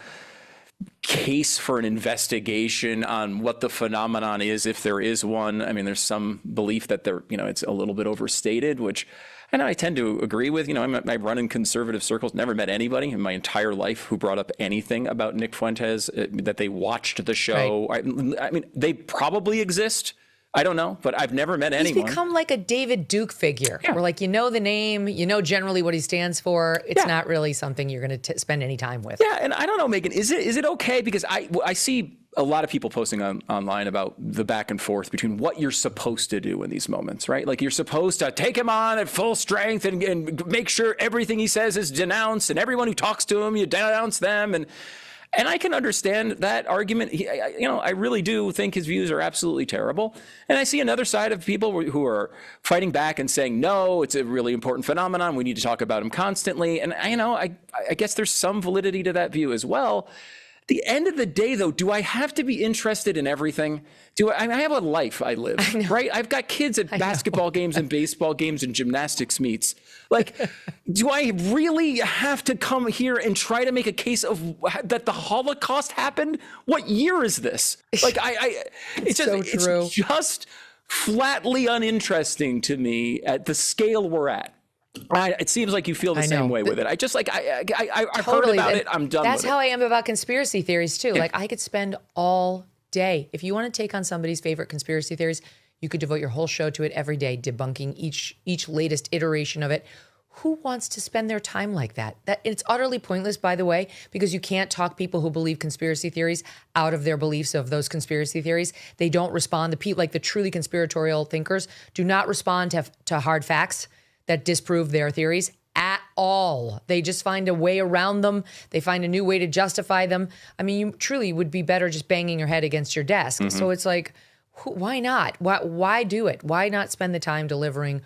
case for an investigation on what the phenomenon is, if there is one. I mean, there's some belief that it's a little bit overstated, which I tend to agree with. I run in conservative circles, never met anybody in my entire life who brought up anything about Nick Fuentes, that they watched the show. Right. I mean, they probably exist. I don't know, but I've never met anyone. He's become like a David Duke figure. Yeah. Where like, you know the name, you know generally what he stands for. It's not really something you're going to spend any time with. Yeah, and I don't know, Megyn, is it okay? Because I see a lot of people posting online about the back and forth between what you're supposed to do in these moments, right? Like, you're supposed to take him on at full strength and make sure everything he says is denounced, and everyone who talks to him, you denounce them. And I can understand that argument. I really do think his views are absolutely terrible. And I see another side of people who are fighting back and saying, no, it's a really important phenomenon. We need to talk about him constantly. And I guess there's some validity to that view as well. At the end of the day, though, do I have to be interested in everything? I have a life I live, right? I've got kids at basketball games and baseball games and gymnastics meets. Like, do I really have to come here and try to make a case of that the Holocaust happened? What year is this? Like, it's just flatly uninteresting to me at the scale we're at. It seems like you feel the same way with it. I've heard about it. I'm done with it. That's how I am about conspiracy theories too. Like, I could spend all day. If you want to take on somebody's favorite conspiracy theories, you could devote your whole show to it every day, debunking each latest iteration of it. Who wants to spend their time like that? It's utterly pointless, by the way, because you can't talk people who believe conspiracy theories out of their beliefs of those conspiracy theories. They don't respond. The truly conspiratorial thinkers do not respond to hard facts that disprove their theories at all. They just find a way around them. They find a new way to justify them. I mean, you truly would be better just banging your head against your desk. So it's like, why not? Why do it? Why not spend the time delivering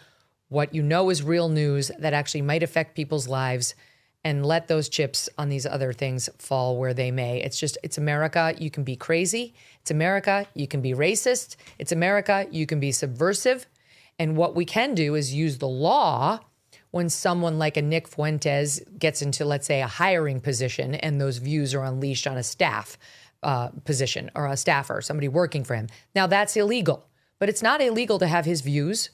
what you know is real news that actually might affect people's lives, and let those chips on these other things fall where they may? It's America. You can be crazy. It's America. You can be racist. It's America. You can be subversive. And what we can do is use the law when someone like a Nick Fuentes gets into, let's say, a hiring position and those views are unleashed on a staff position or a staffer, somebody working for him. Now that's illegal, but it's not illegal to have his views.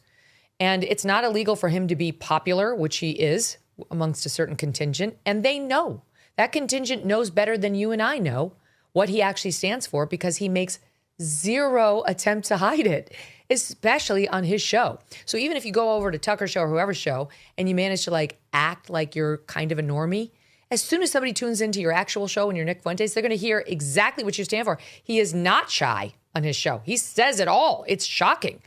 And it's not illegal for him to be popular, which he is amongst a certain contingent. And they know. That contingent knows better than you and I know what he actually stands for, because he makes zero attempt to hide it, especially on his show. So even if you go over to Tucker's show or whoever's show and you manage to act like you're kind of a normie, as soon as somebody tunes into your actual show and you're Nick Fuentes, they're going to hear exactly what you stand for. He is not shy on his show. He says it all. It's shocking.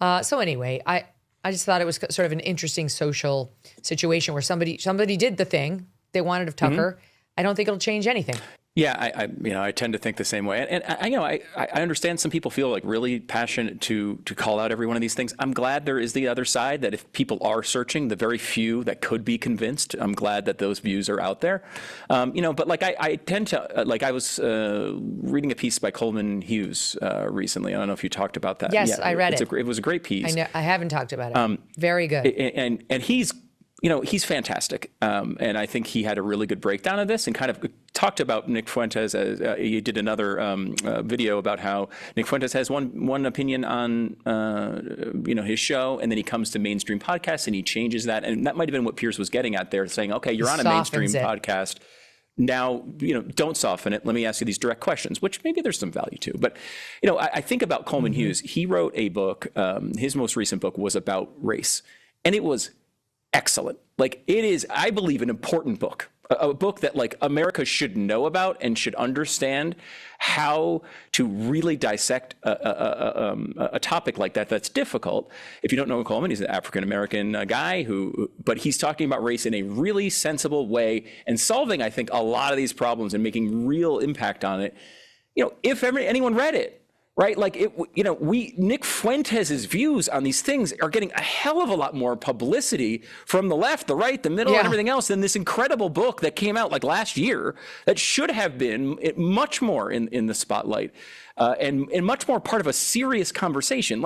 So anyway, I just thought it was sort of an interesting social situation where somebody did the thing they wanted of Tucker. I don't think it'll change anything. Yeah, I tend to think the same way, and I understand some people feel really passionate to call out every one of these things. I'm glad there is the other side, that if people are searching, the very few that could be convinced, I'm glad that those views are out there. But I tend to I was reading a piece by Coleman Hughes recently. I don't know if you talked about that. Yes, I read it. It was a great piece. I haven't talked about it. Very good. And he's fantastic. And I think he had a really good breakdown of this and kind of talked about Nick Fuentes. He did another video about how Nick Fuentes has one opinion on, his show, and then he comes to mainstream podcasts and he changes that. And that might have been what Piers was getting at there, saying, okay, you're on a mainstream podcast. Now, don't soften it. Let me ask you these direct questions, which maybe there's some value to. But, I think about Coleman Hughes. He wrote a book. His most recent book was about race, and it was excellent. It is, I believe, an important book, a book that America should know about and should understand how to really dissect a topic like that. That's difficult. If you don't know Coleman, he's an African-American guy but he's talking about race in a really sensible way and solving, I think, a lot of these problems and making real impact on it. If anyone read it, right? Nick Fuentes' views on these things are getting a hell of a lot more publicity from the left, the right, the middle, and everything else than this incredible book that came out last year that should have been much more in the spotlight and much more part of a serious conversation.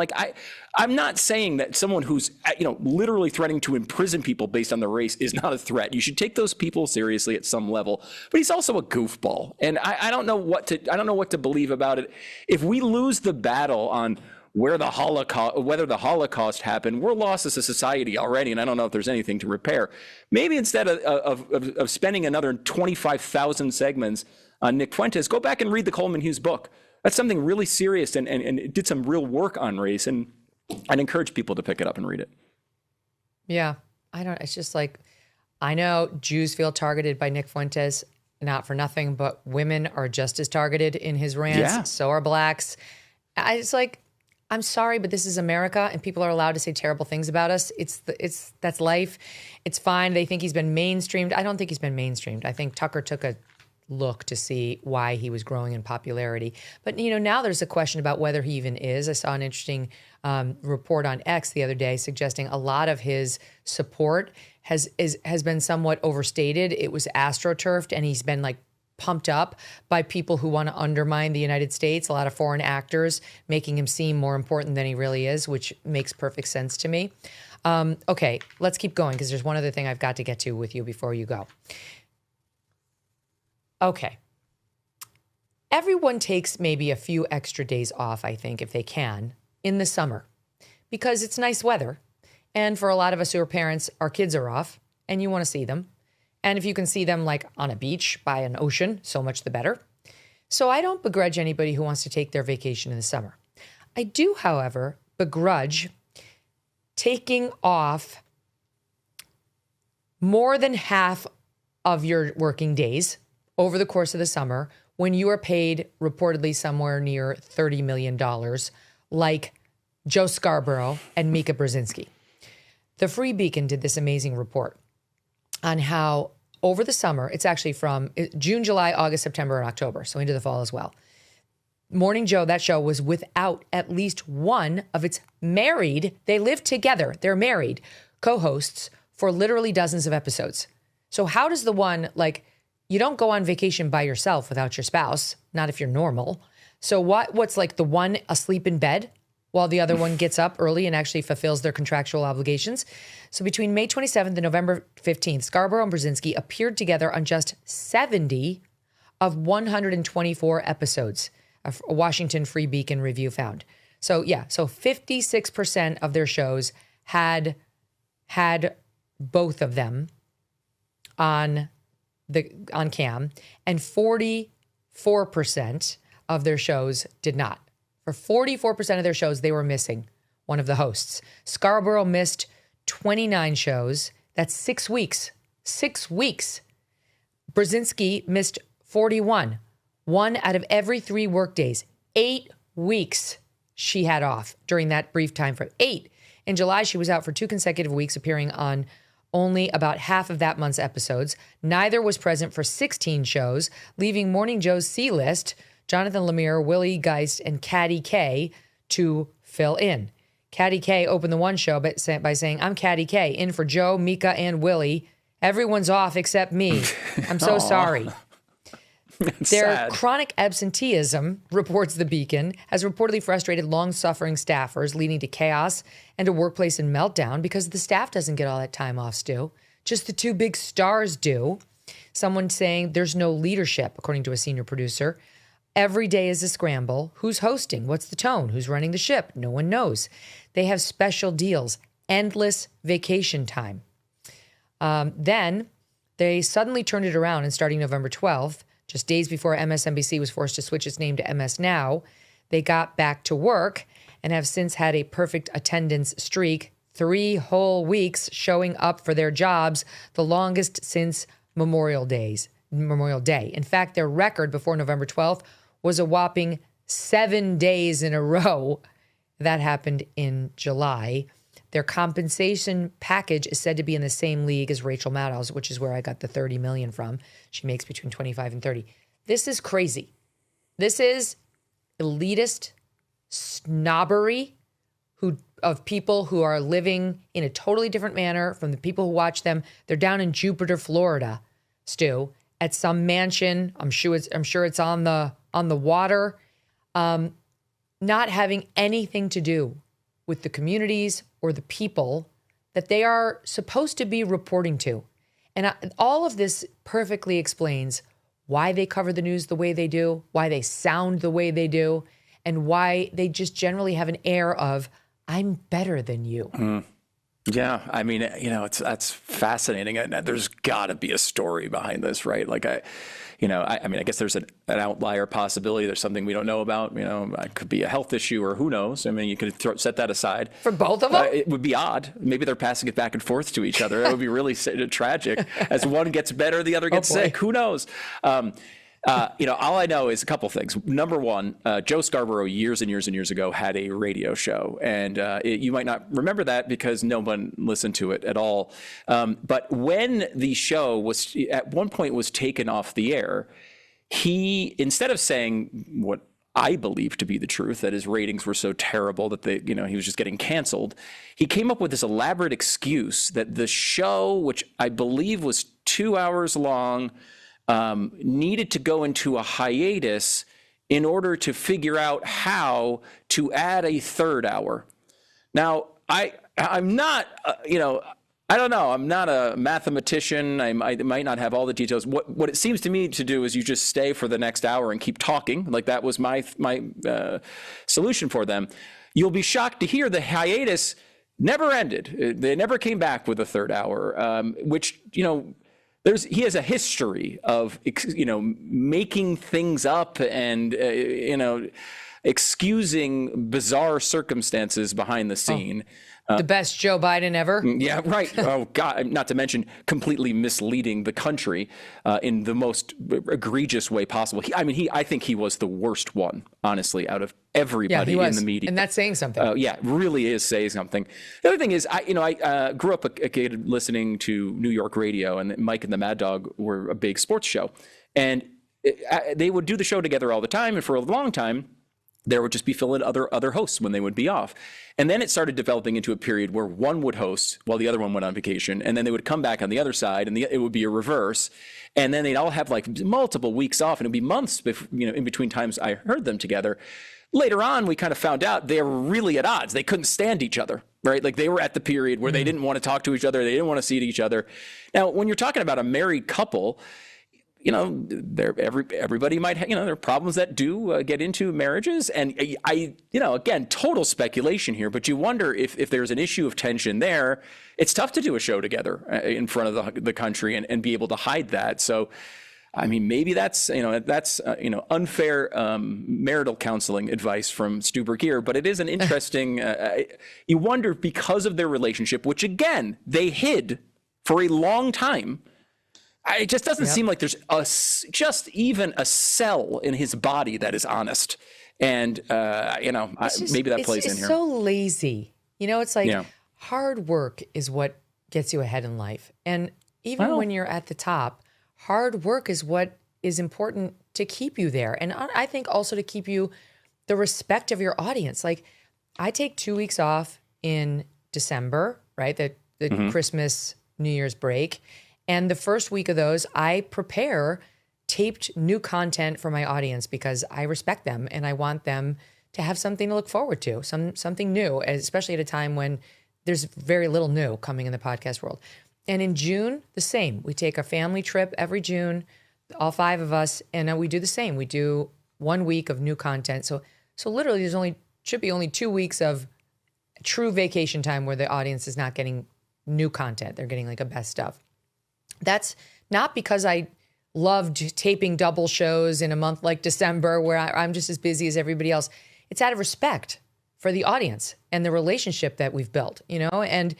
I'm not saying that someone who's, literally threatening to imprison people based on their race is not a threat. You should take those people seriously at some level, but he's also a goofball. And I don't know what to believe about it. If we lose the battle on whether the Holocaust happened, we're lost as a society already. And I don't know if there's anything to repair. Maybe instead of spending another 25,000 segments on Nick Fuentes, go back and read the Coleman Hughes book. That's something really serious and it did some real work on race. And I'd encourage people to pick it up and read it. Yeah. It's just I know Jews feel targeted by Nick Fuentes, not for nothing, but women are just as targeted in his rants. Yeah. So are blacks. I'm sorry, but this is America and people are allowed to say terrible things about us. That's life. It's fine. They think he's been mainstreamed. I don't think he's been mainstreamed. I think Tucker took a look to see why he was growing in popularity. But, now there's a question about whether he even is. I saw an interesting report on X the other day suggesting a lot of his support has been somewhat overstated. It was astroturfed, and he's been pumped up by people who want to undermine the United States, a lot of foreign actors making him seem more important than he really is, which makes perfect sense to me. Okay, let's keep going because there's one other thing I've got to get to with you before you go. Okay. Everyone takes maybe a few extra days off, I think, if they can, in the summer because it's nice weather. And for a lot of us who are parents, our kids are off and you want to see them. And if you can see them on a beach by an ocean, so much the better. So I don't begrudge anybody who wants to take their vacation in the summer. I do, however, begrudge taking off more than half of your working days over the course of the summer when you are paid reportedly somewhere near $30 million, like Joe Scarborough and Mika Brzezinski. The Free Beacon did this amazing report on how over the summer, it's actually from June, July, August, September, and October, so into the fall as well. Morning Joe, that show was without at least one of its married, they live together, they're married, co-hosts for literally dozens of episodes. So how does the one, like, you don't go on vacation by yourself without your spouse, not if you're normal. So what's like the one asleep in bed while the other one gets up early and actually fulfills their contractual obligations? So between May 27th and November 15th, Scarborough and Brzezinski appeared together on just 70 of 124 episodes, a Washington Free Beacon review found. So yeah, so 56% of their shows had both of them on cam, and 44% of their shows did not. For 44% of their shows, they were missing one of the hosts. Scarborough missed 29 shows. That's 6 weeks. 6 weeks. Brzezinski missed 41. 1 out of every 3 workdays. 8 weeks she had off during that brief time frame. 8. In July, she was out for 2 consecutive weeks, appearing on only about half of that month's episodes. Neither was present for 16 shows, leaving Morning Joe's C-list, Jonathan Lemire, Willie Geist, and Caddy K, to fill in. Caddy K opened the one show by saying, "I'm Caddy K, in for Joe, Mika, and Willie. Everyone's off except me. I'm so sorry." Their sad. Chronic absenteeism, reports the Beacon, has reportedly frustrated long-suffering staffers, leading to chaos and a workplace in meltdown because the staff doesn't get all that time off, Stu. Just the 2 big stars do. Someone saying there's no leadership, according to a senior producer. Every day is a scramble. Who's hosting? What's the tone? Who's running the ship? No one knows. They have special deals, endless vacation time. Then they suddenly turned it around, and starting November 12th, just days before MSNBC was forced to switch its name to MS Now, they got back to work and have since had a perfect attendance streak, 3 whole weeks showing up for their jobs, the longest since Memorial Day. In fact, their record before November 12th was a whopping 7 days in a row. That happened in July. Their compensation package is said to be in the same league as Rachel Maddow's, which is where I got the $30 million from. She makes between 25 and 30. This is crazy. This is elitist snobbery of people who are living in a totally different manner from the people who watch them. They're down in Jupiter, Florida, Stu, at some mansion. I'm sure it's on the water, not having anything to do with the communities or the people that they are supposed to be reporting to. And all of this perfectly explains why they cover the news the way they do, why they sound the way they do, and why they just generally have an air of, I'm better than you. Yeah, I mean, that's fascinating. There's got to be a story behind this, right? Like, I guess there's an outlier possibility. There's something we don't know about. It could be a health issue, or who knows? I mean, you could set that aside. For both of them? It would be odd. Maybe they're passing it back and forth to each other. That would be really tragic. As one gets better, the other gets sick. Who knows? All I know is a couple things. Number one, Joe Scarborough years and years and years ago had a radio show, and you might not remember that because no one listened to it at all. But when the show was at one point was taken off the air, he, instead of saying what I believe to be the truth, that his ratings were so terrible that he was just getting canceled, he came up with this elaborate excuse that the show, which I believe was 2 hours long, needed to go into a hiatus in order to figure out how to add a 3rd hour. Now, I'm not, I don't know. I'm not a mathematician. I might not have all the details. What it seems to me to do is you just stay for the next hour and keep talking. Like that was my solution for them. You'll be shocked to hear the hiatus never ended. They never came back with a 3rd hour, which, he has a history of, making things up and, excusing bizarre circumstances behind the scene. The best Joe Biden ever. Yeah, right. Oh, God. Not to mention completely misleading the country in the most egregious way possible. I think he was the worst one, honestly, out of everybody in the media. And that's saying something. Yeah, really is saying something. The other thing is, I grew up a kid listening to New York radio, and Mike and the Mad Dog were a big sports show. And they would do the show together all the time. And for a long time, there would just be filling other hosts when they would be off. And then it started developing into a period where one would host while the other one went on vacation. And then they would come back on the other side, and it would be a reverse. And then they'd all have like multiple weeks off, and it'd be months in between times I heard them together. Later on, we kind of found out they were really at odds. They couldn't stand each other, right? Like they were at the period where they didn't want to talk to each other. They didn't want to see each other. Now, when you're talking about a married couple, everybody might have, there are problems that do get into marriages. And again, total speculation here, but you wonder if there's an issue of tension there. It's tough to do a show together in front of the country and be able to hide that. So, maybe that's unfair marital counseling advice from Stu Burguiere, but it is an interesting, you wonder because of their relationship, which again, they hid for a long time. It just doesn't seem like there's just even a cell in his body that is honest. And, maybe that plays in here. It's so lazy. It's like hard work is what gets you ahead in life. And even when you're at the top, hard work is what is important to keep you there. And I think also to keep you the respect of your audience. Like I take 2 weeks off in December, right? The Christmas, New Year's break. And the first week of those, I prepare taped new content for my audience because I respect them and I want them to have something to look forward to, something new, especially at a time when there's very little new coming in the podcast world. And in June, the same. We take a family trip every June, all 5 of us, and we do the same. We do 1 week of new content. So literally, should be only 2 weeks of true vacation time where the audience is not getting new content. They're getting like a best of. That's not because I loved taping double shows in a month like December where I'm just as busy as everybody else. It's out of respect for the audience and the relationship that we've built, and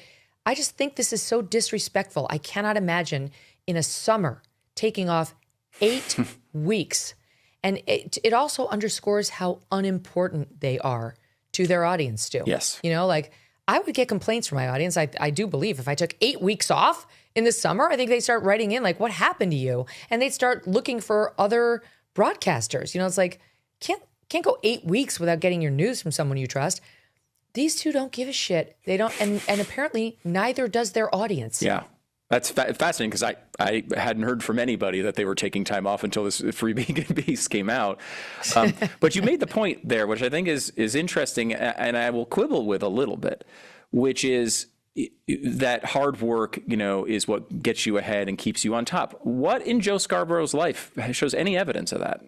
I just think this is so disrespectful. I cannot imagine in a summer taking off 8 weeks. And it also underscores how unimportant they are to their audience, Stu. Yes. I would get complaints from my audience. I do believe if I took 8 weeks off in the summer, I think they start writing in like, what happened to you? And they'd start looking for other broadcasters. It's like, can't go 8 weeks without getting your news from someone you trust. These two don't give a shit. They don't, and apparently neither does their audience. Yeah. That's fascinating because I hadn't heard from anybody that they were taking time off until this Free Vegan Beast came out. But you made the point there, which I think is interesting, and I will quibble with a little bit, which is that hard work, is what gets you ahead and keeps you on top. What in Joe Scarborough's life shows any evidence of that?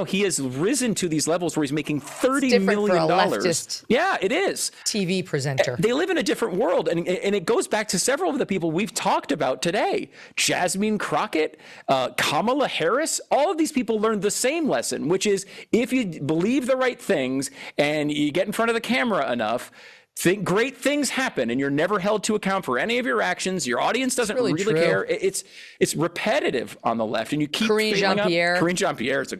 He has risen to these levels where he's making $30 million. For a leftist yeah, it is. TV presenter. They live in a different world, and it goes back to several of the people we've talked about today. Jasmine Crockett, Kamala Harris, all of these people learned the same lesson, which is if you believe the right things and you get in front of the camera enough, great things happen, and you're never held to account for any of your actions. Your audience doesn't really care. It's repetitive on the left, and you keep Karine Jean-Pierre. Karine Jean-Pierre is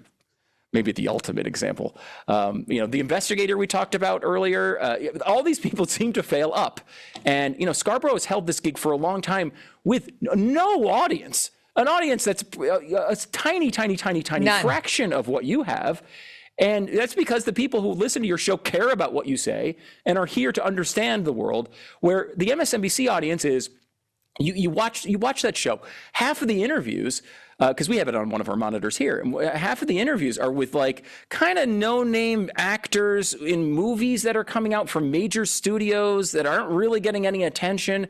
maybe the ultimate example. The investigator we talked about earlier. All these people seem to fail up, and Scarborough has held this gig for a long time with no audience. An audience that's a tiny None. fraction of what you have. And that's because the people who listen to your show care about what you say and are here to understand the world, where the MSNBC audience is, you watch that show. Half of the interviews, because we have it on one of our monitors here, half of the interviews are with like kind of no-name actors in movies that are coming out from major studios that aren't really getting any attention.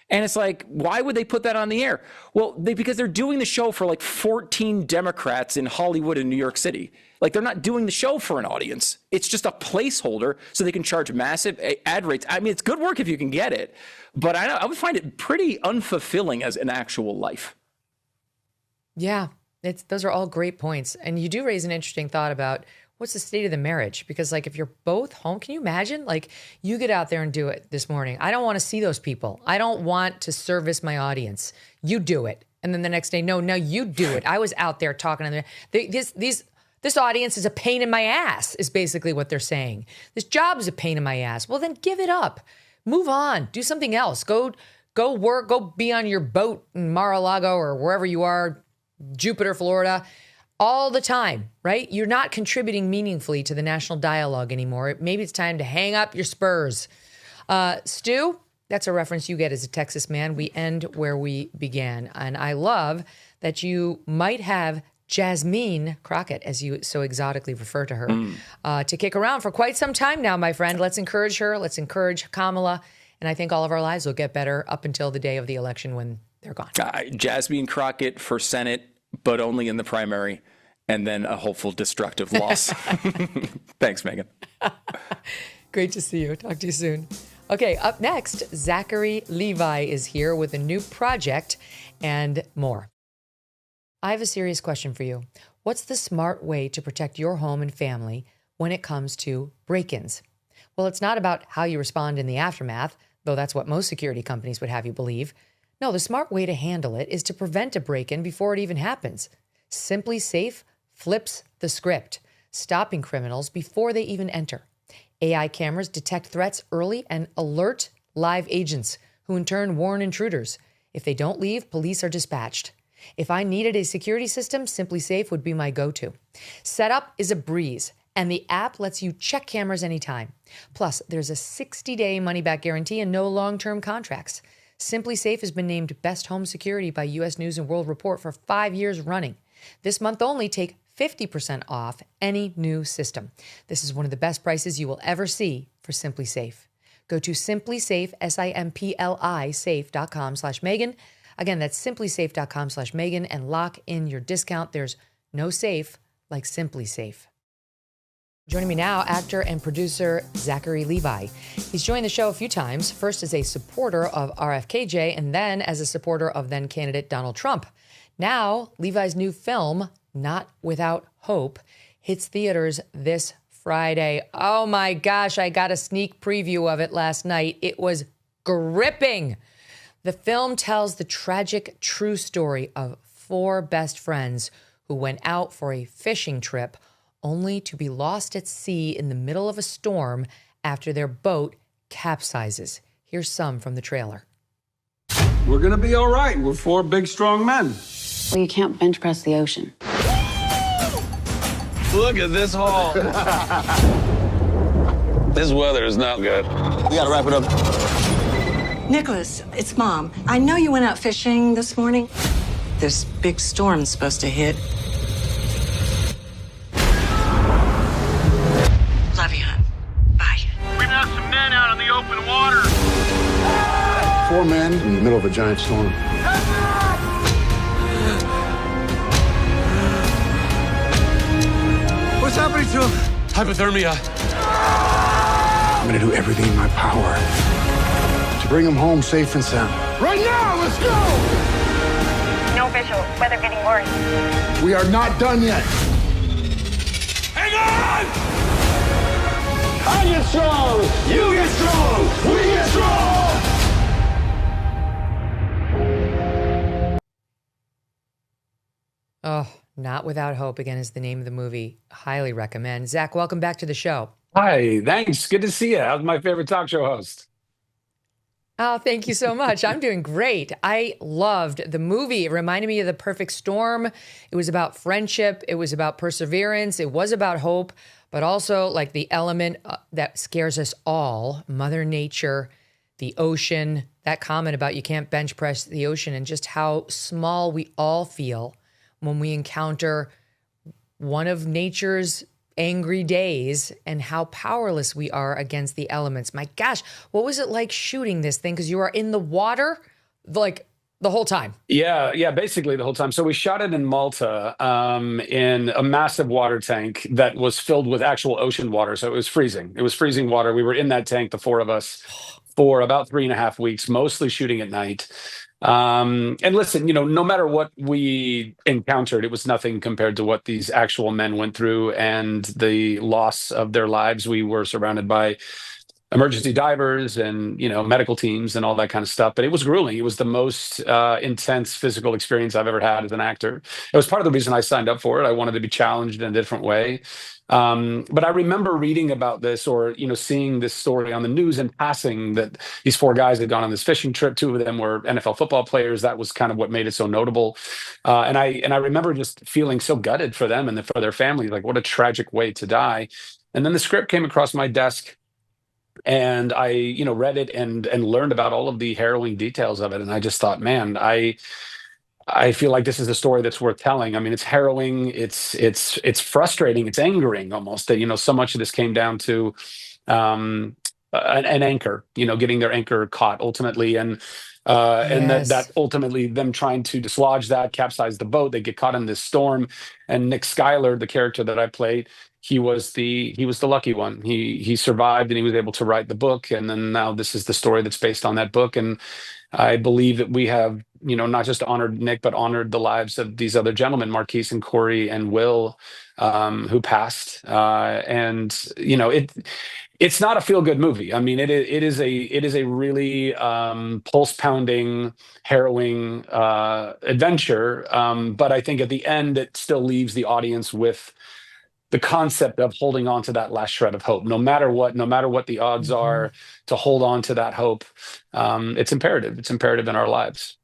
And it's like, why would they put that on the air? Well, because they're doing the show for like 14 Democrats in Hollywood and New York City. Like, they're not doing the show for an audience. It's just a placeholder so they can charge massive ad rates. It's good work if you can get it, but I would find it pretty unfulfilling as an actual life. Yeah, those are all great points. And you do raise an interesting thought about what's the state of the marriage? Because like if you're both home, can you imagine? Like you get out there and do it this morning. I don't want to see those people. I don't want to service my audience. You do it. And then the next day, no, you do it. I was out there talking to them. This audience is a pain in my ass is basically what they're saying. This job is a pain in my ass. Well, then give it up. Move on. Do something else. Go work. Go be on your boat in Mar-a-Lago or wherever you are, Jupiter, Florida. All the time, right? You're not contributing meaningfully to the national dialogue anymore. Maybe it's time to hang up your spurs. Stu, that's a reference you get as a Texas man. We end where we began. And I love that you might have Jasmine Crockett, as you so exotically refer to her, to kick around for quite some time now, my friend. Let's encourage her. Let's encourage Kamala. And I think all of our lives will get better up until the day of the election when they're gone. Jasmine Crockett for Senate, but only in the primary, and then a hopeful destructive loss. Thanks, Megyn. Great to see you. Talk to you soon. Okay, up next, Zachary Levi is here with a new project and more. I have a serious question for you. What's the smart way to protect your home and family when it comes to break-ins? Well, it's not about how you respond in the aftermath, though that's what most security companies would have you believe. No, the smart way to handle it is to prevent a break-in before it even happens. Simply Safe flips the script, stopping criminals before they even enter. AI cameras detect threats early and alert live agents, who in turn warn intruders. If they don't leave, police are dispatched. If I needed a security system, Simply Safe would be my go-to. Setup is a breeze, and the app lets you check cameras anytime. Plus, there's a 60-day money-back guarantee and no long-term contracts. Simply Safe has been named Best Home Security by U.S. News & World Report for 5 years running. This month only, take 50% off any new system. This is one of the best prices you will ever see for Simply Safe. Go to SimplySafe, SIMPLI, safe.com/Megyn. Again, that's simplysafe.com/Megyn and lock in your discount. There's no safe like Simply Safe. Joining me now, actor and producer Zachary Levi. He's joined the show a few times, first as a supporter of RFKJ and then as a supporter of then-candidate Donald Trump. Now, Levi's new film, Not Without Hope, hits theaters this Friday. Oh my gosh, I got a sneak preview of it last night. It was gripping. The film tells the tragic true story of 4 best friends who went out for a fishing trip only to be lost at sea in the middle of a storm after their boat capsizes. Here's some from the trailer. We're gonna be all right. We're 4 big, strong men. Well, you can't bench press the ocean. Look at this haul. This weather is not good. We gotta wrap it up. Nicholas, it's Mom. I know you went out fishing this morning. This big storm's supposed to hit. Love you, hon. Bye. We have some men out in the open water. 4 men in the middle of a giant storm. What's happening to him? Hypothermia. I'm gonna do everything in my power to bring him home safe and sound. Right now, let's go! No visual. Weather getting worse. We are not done yet. Hang on! I get strong! You get strong! We get strong! Oh, Not Without Hope, again, is the name of the movie. Highly recommend. Zach, welcome back to the show. Hi, thanks. Good to see you. How's my favorite talk show host? Oh, thank you so much. I'm doing great. I loved the movie. It reminded me of The Perfect Storm. It was about friendship. It was about perseverance. It was about hope, but also like the element that scares us all, Mother Nature, the ocean, that comment about you can't bench press the ocean, and just how small we all feel when we encounter one of nature's angry days and how powerless we are against the elements. My gosh, what was it like shooting this thing? Because you are in the water like the whole time. Yeah, basically the whole time. So we shot it in Malta in a massive water tank that was filled with actual ocean water. So it was freezing. It was freezing water. We were in that tank, the 4 of us, for about 3.5 weeks, mostly shooting at night. And listen, no matter what we encountered, it was nothing compared to what these actual men went through and the loss of their lives. We were surrounded by emergency divers and medical teams and all that kind of stuff, but it was grueling. It was the most intense physical experience I've ever had as an actor. It was part of the reason I signed up for it. I wanted to be challenged in a different way. But I remember reading about this, or seeing this story on the news in passing, that these 4 guys had gone on this fishing trip. 2 of them were NFL football players. That was kind of what made it so notable. And I remember just feeling so gutted for them and for their family. Like, what a tragic way to die. And then the script came across my desk, and I, read it and learned about all of the harrowing details of it. And I just thought, man, I feel like this is a story that's worth telling. I mean, it's harrowing, it's frustrating, it's angering almost that, so much of this came down to an anchor, getting their anchor caught ultimately. And that ultimately them trying to dislodge that, capsize the boat, they get caught in this storm. And Nick Schuyler, the character that I played, he was the lucky one. He survived, and he was able to write the book. And then now this is the story that's based on that book. And I believe that we have, not just honored Nick, but honored the lives of these other gentlemen, Marquise and Corey and Will, who passed. It's not a feel-good movie. I mean, it is a really pulse-pounding, harrowing adventure. But I think at the end, it still leaves the audience with the concept of holding on to that last shred of hope, no matter what the odds are, to hold on to that hope. It's imperative. It's imperative in our lives.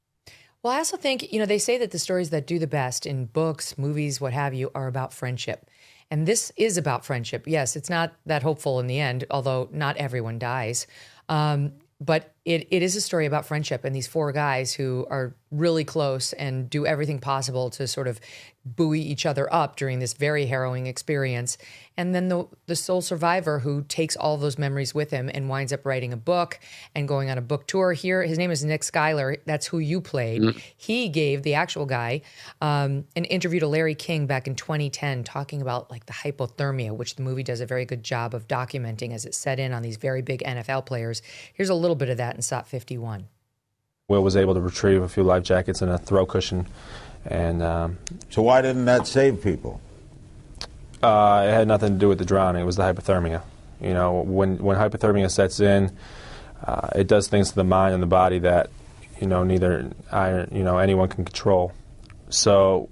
Well, I also think, they say that the stories that do the best in books, movies, what have you, are about friendship. And this is about friendship. Yes, it's not that hopeful in the end, although not everyone dies. But it is a story about friendship and these 4 guys who are really close and do everything possible to sort of buoy each other up during this very harrowing experience. And then the sole survivor who takes all of those memories with him and winds up writing a book and going on a book tour here. His name is Nick Schuyler. That's who you played. Mm-hmm. He gave, the actual guy, an interview to Larry King back in 2010 talking about like the hypothermia, which the movie does a very good job of documenting as it set in on these very big NFL players. Here's a little bit of that in SOT 51. Will was able to retrieve a few life jackets and a throw cushion. And so why didn't that save people? It had nothing to do with the drowning. It was the hypothermia. When hypothermia sets in, it does things to the mind and the body that neither anyone can control. So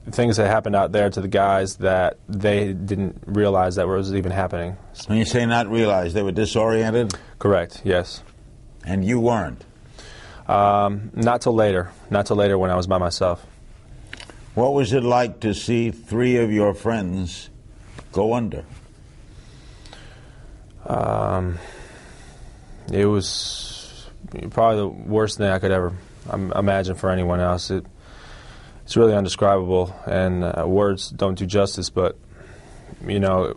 things that happened out there to the guys that they didn't realize that was even happening. When you say not realize, they were disoriented? Correct. Yes. And you weren't? Not till later. Not till later when I was by myself. What was it like to see 3 of your friends go under? It was probably the worst thing I could ever imagine for anyone else. It's really indescribable, and words don't do justice, but,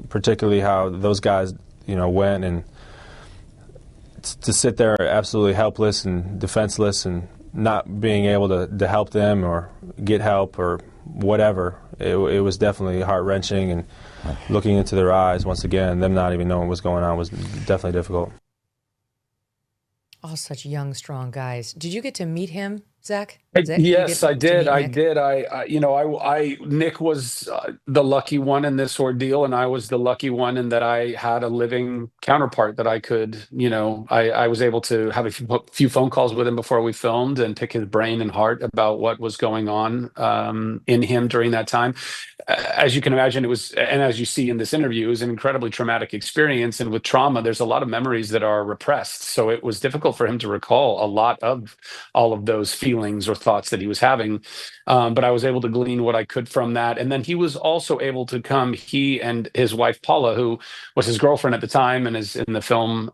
particularly how those guys, went, and to sit there absolutely helpless and defenseless and not being able to help them or get help or whatever, it was definitely heart-wrenching, and looking into their eyes once again, them not even knowing what was going on, was definitely difficult. All such young, strong guys. Did you get to meet him, Zach? Yes, I did. Nick was the lucky one in this ordeal, and I was the lucky one in that I had a living counterpart that I could, I was able to have a few phone calls with him before we filmed and pick his brain and heart about what was going on in him during that time. As you can imagine, it was, and as you see in this interview, it was an incredibly traumatic experience. And with trauma, there's a lot of memories that are repressed. So it was difficult for him to recall a lot of all of those feelings or thoughts that he was having. But I was able to glean what I could from that. And then he was also able to come, he and his wife, Paula, who was his girlfriend at the time and is in the film,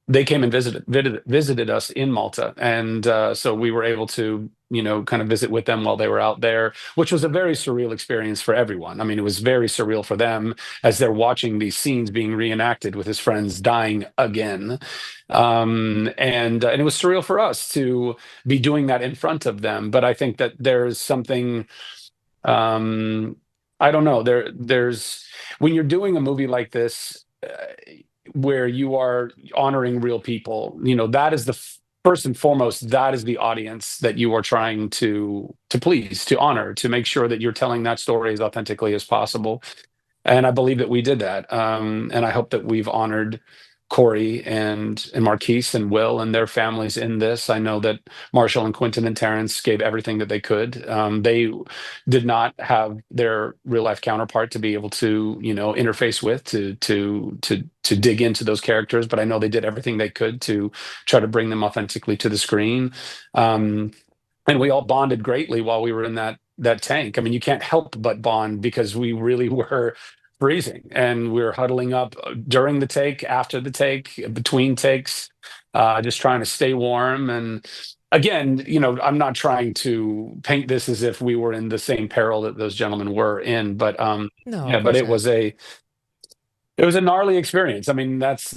they came and visited us in Malta. And so we were able to, kind of visit with them while they were out there, which was a very surreal experience for everyone. I mean, it was very surreal for them as they're watching these scenes being reenacted with his friends dying again. And it was surreal for us to be doing that in front of them. But I think that there's something, I don't know, there's, when you're doing a movie like this, where you are honoring real people, that is the first and foremost, that is the audience that you are trying to please, to honor, to make sure that you're telling that story as authentically as possible. And I believe that we did that. And I hope that we've honored Corey and Marquise and Will and their families in this. I know that Marshall and Quentin and Terrence gave everything that they could. They did not have their real life counterpart to be able to, interface with, to dig into those characters. But I know they did everything they could to try to bring them authentically to the screen. And we all bonded greatly while we were in that tank. I mean, you can't help but bond because we really were freezing, and we were huddling up during the take, after the take, between takes, just trying to stay warm. And again, I'm not trying to paint this as if we were in the same peril that those gentlemen were in, but No, but it was a gnarly experience. I mean, that's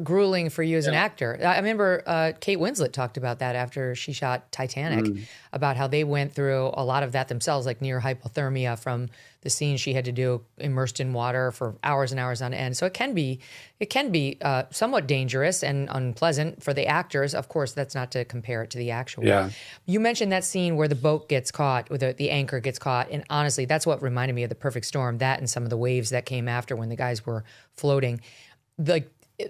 grueling for you as an actor. I remember Kate Winslet talked about that after she shot Titanic, about how they went through a lot of that themselves, like near hypothermia from the scenes she had to do immersed in water for hours and hours on end. So it can be somewhat dangerous and unpleasant for the actors. Of course, that's not to compare it to the actual. Yeah. You mentioned that scene where the boat gets caught, where the anchor gets caught. And honestly, that's what reminded me of The Perfect Storm, that and some of the waves that came after when the guys were floating.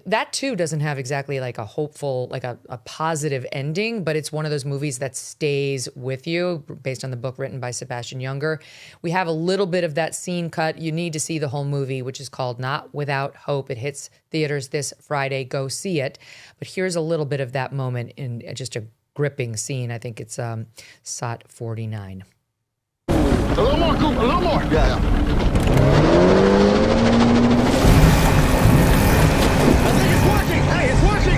That too doesn't have exactly like a hopeful, like a positive ending, but it's one of those movies that stays with you, based on the book written by Sebastian Junger. We have a little bit of that scene cut. You need to see the whole movie, which is called Not Without Hope. It hits theaters this Friday. Go see it. But here's a little bit of that moment in just a gripping scene. I think it's SOT 49. A little more, Coop, a little more. Yeah. Hey, it's working!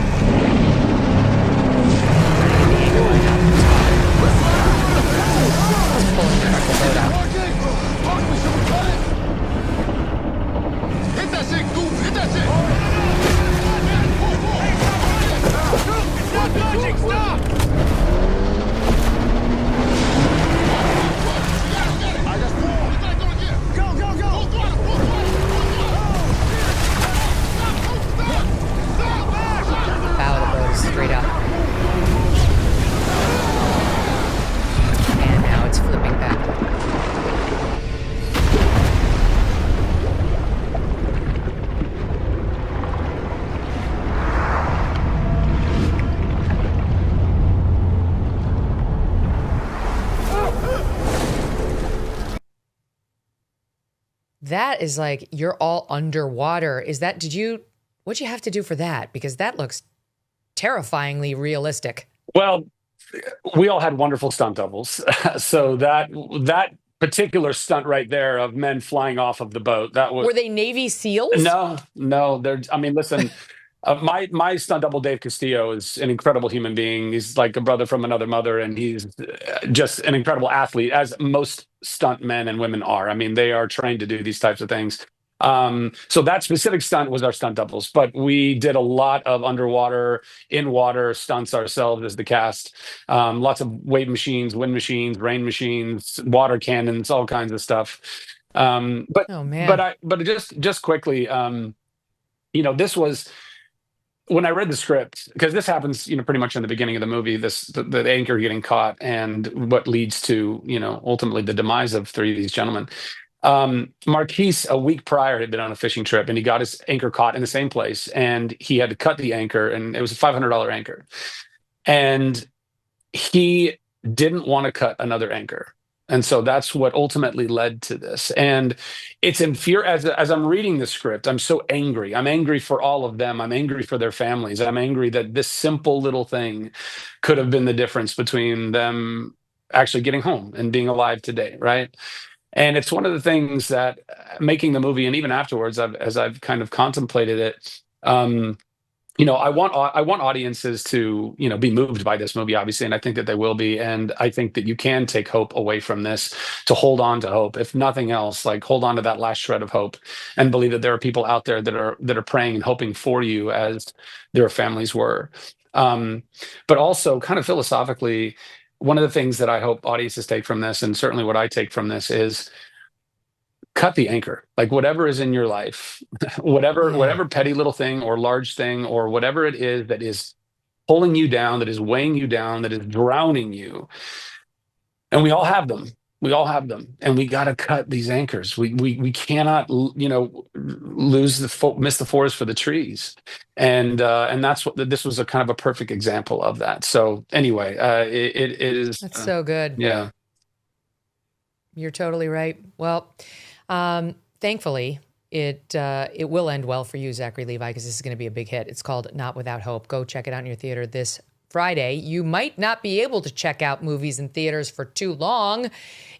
Hit that shit, Goop! Hit that shit! It's not dodging! Stop! I got four! Go, go, go! Bow of the boat is straight up. And now it's flipping back. That is like, you're all underwater. What'd you have to do for that? Because that looks terrifyingly realistic. Well, we all had wonderful stunt doubles. So that particular stunt right there of men flying off of the boat, that was... Were they Navy SEALs? No. Listen, my stunt double, Dave Castillo, is an incredible human being. He's like a brother from another mother, and he's just an incredible athlete, as most stunt men and women are. I mean, they are trained to do these types of things. So that specific stunt was our stunt doubles, but we did a lot of underwater, in water stunts ourselves as the cast. Lots of wave machines, wind machines, rain machines, water cannons, all kinds of stuff. But just quickly, this was, when I read the script, because this happens, pretty much in the beginning of the movie, the anchor getting caught and what leads to, ultimately the demise of three of these gentlemen. Marquise, a week prior, had been on a fishing trip, and he got his anchor caught in the same place, and he had to cut the anchor, and it was a $500 anchor. And he didn't want to cut another anchor. And so that's what ultimately led to this. And it's as I'm reading the script, I'm so angry. I'm angry for all of them. I'm angry for their families. I'm angry that this simple little thing could have been the difference between them actually getting home and being alive today, right? And it's one of the things that making the movie, and even afterwards, as I've kind of contemplated it, I want audiences to, be moved by this movie, obviously, and I think that they will be. And I think that you can take hope away from this, to hold on to hope. If nothing else, like hold on to that last shred of hope, and believe that there are people out there that are praying and hoping for you as their families were. But also, kind of philosophically, one of the things that I hope audiences take from this, and certainly what I take from this, is cut the anchor. Like, whatever is in your life, whatever petty little thing or large thing or whatever it is that is pulling you down, that is weighing you down, that is drowning you. And we all have them. We all have them, and we got to cut these anchors. We cannot, miss the forest for the trees, and that's what this was a kind of a perfect example of that. So anyway, it is. That's so good. Yeah, you're totally right. Well, thankfully, it will end well for you, Zachary Levi, because this is going to be a big hit. It's called Not Without Hope. Go check it out in your theater this Friday. You might not be able to check out movies in theaters for too long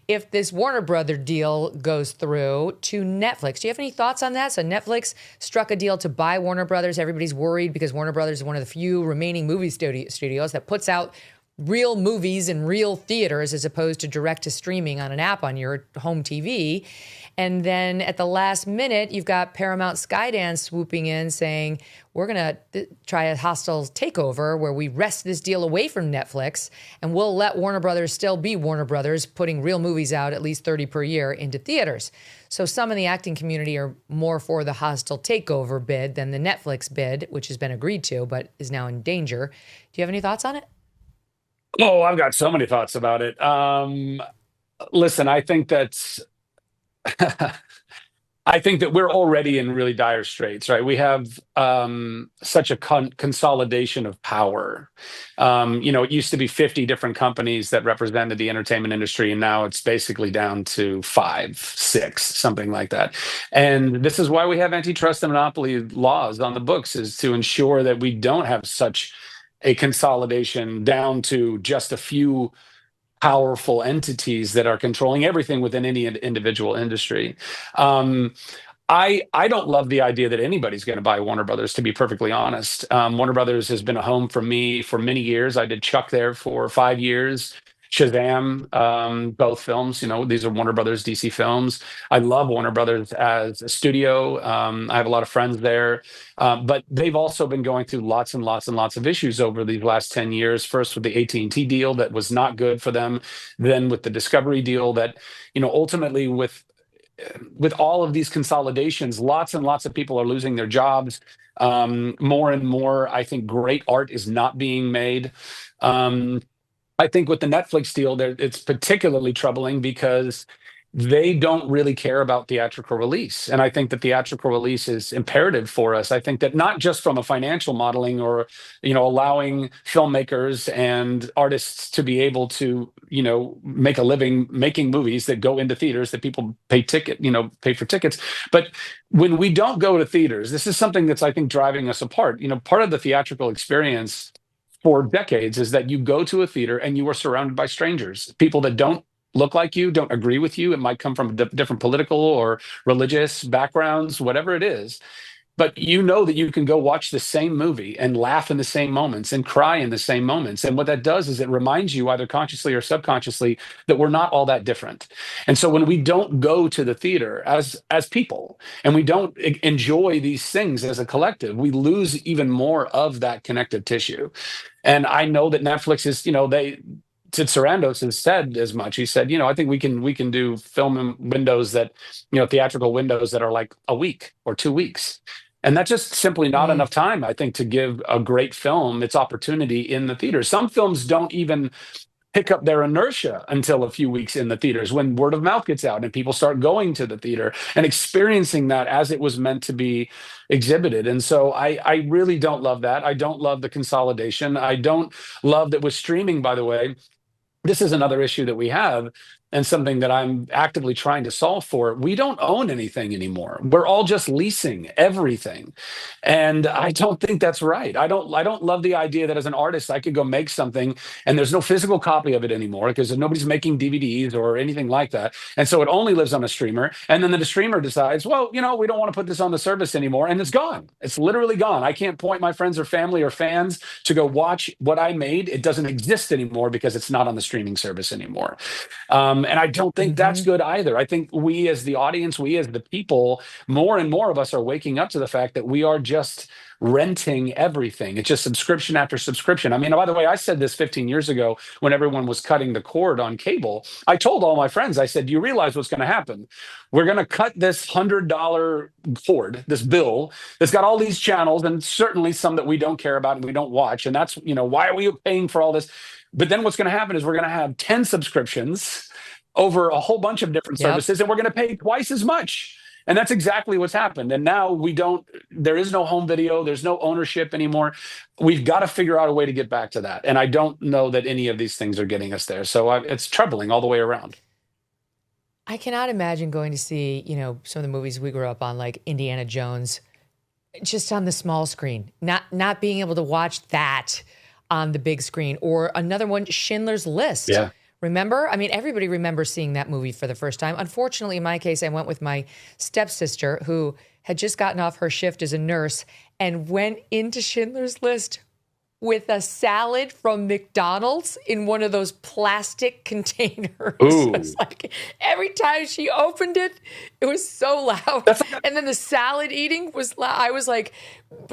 if this Warner Brother deal goes through to Netflix. Do you have any thoughts on that? So Netflix struck a deal to buy Warner Brothers. Everybody's worried because Warner Brothers is one of the few remaining movie studios that puts out real movies in real theaters as opposed to direct to streaming on an app on your home TV. And then at the last minute, you've got Paramount Skydance swooping in saying, we're going to try a hostile takeover where we wrest this deal away from Netflix and we'll let Warner Brothers still be Warner Brothers, putting real movies out at least 30 per year into theaters. So some in the acting community are more for the hostile takeover bid than the Netflix bid, which has been agreed to but is now in danger. Do you have any thoughts on it? Oh, I've got so many thoughts about it. Listen, I think that's I think that we're already in really dire straits, right? We have such a consolidation of power. It used to be 50 different companies that represented the entertainment industry, and now it's basically down to 5, 6, something like that. And this is why we have antitrust and monopoly laws on the books, is to ensure that we don't have such a consolidation down to just a few powerful entities that are controlling everything within any individual industry. I don't love the idea that anybody's going to buy Warner Brothers, to be perfectly honest. Warner Brothers has been a home for me for many years. I did Chuck there for 5 years. Shazam, both films, these are Warner Brothers DC films. I love Warner Brothers as a studio. I have a lot of friends there, but they've also been going through lots and lots and lots of issues over these last 10 years. First with the AT&T deal that was not good for them, then with the Discovery deal that, ultimately with all of these consolidations, lots and lots of people are losing their jobs. More and more, I think great art is not being made. I think with the Netflix deal, it's particularly troubling because they don't really care about theatrical release. And I think that theatrical release is imperative for us. I think that not just from a financial modeling or, allowing filmmakers and artists to be able to, make a living making movies that go into theaters that people pay for tickets. But when we don't go to theaters, this is something that's, I think, driving us apart. Part of the theatrical experience for decades is that you go to a theater and you are surrounded by strangers, people that don't look like you, don't agree with you. It might come from different political or religious backgrounds, whatever it is. But you know that you can go watch the same movie and laugh in the same moments and cry in the same moments. And what that does is it reminds you, either consciously or subconsciously, that we're not all that different. And so when we don't go to the theater as people and we don't enjoy these things as a collective, we lose even more of that connective tissue. And I know that Netflix is, Sid Sarandos has said as much. He said, I think we can do film windows that, theatrical windows that are like a week or 2 weeks. And that's just simply not enough time, I think, to give a great film its opportunity in the theaters. Some films don't even pick up their inertia until a few weeks in the theaters, when word of mouth gets out and people start going to the theater and experiencing that as it was meant to be exhibited. And so I really don't love that. I don't love the consolidation. I don't love that with streaming, by the way. This is another issue that we have, and something that I'm actively trying to solve for. We don't own anything anymore. We're all just leasing everything. And I don't think that's right. I don't love the idea that as an artist, I could go make something and there's no physical copy of it anymore because nobody's making DVDs or anything like that. And so it only lives on a streamer. And then the streamer decides, well, we don't want to put this on the service anymore. And it's gone. It's literally gone. I can't point my friends or family or fans to go watch what I made. It doesn't exist anymore because it's not on the streaming service anymore. And I don't think that's good either. I think we as the audience, we as the people, more and more of us are waking up to the fact that we are just renting everything. It's just subscription after subscription. I mean, by the way, I said this 15 years ago when everyone was cutting the cord on cable. I told all my friends, I said, do you realize what's going to happen? We're going to cut this $100 cord, this bill that's got all these channels, and certainly some that we don't care about and we don't watch. And that's, why are we paying for all this? But then what's going to happen is we're going to have 10 subscriptions over a whole bunch of different services, and we're going to pay twice as much. And that's exactly what's happened. And now there is no home video. There's no ownership anymore. We've got to figure out a way to get back to that. And I don't know that any of these things are getting us there. So it's troubling all the way around. I cannot imagine going to see, some of the movies we grew up on, like Indiana Jones, just on the small screen, not being able to watch that on the big screen. Or another one, Schindler's List. Yeah. Remember? I mean, everybody remembers seeing that movie for the first time. Unfortunately, in my case, I went with my stepsister who had just gotten off her shift as a nurse and went into Schindler's List with a salad from McDonald's in one of those plastic containers. Ooh. It's like every time she opened it, it was so loud. And then the salad eating was loud. I was like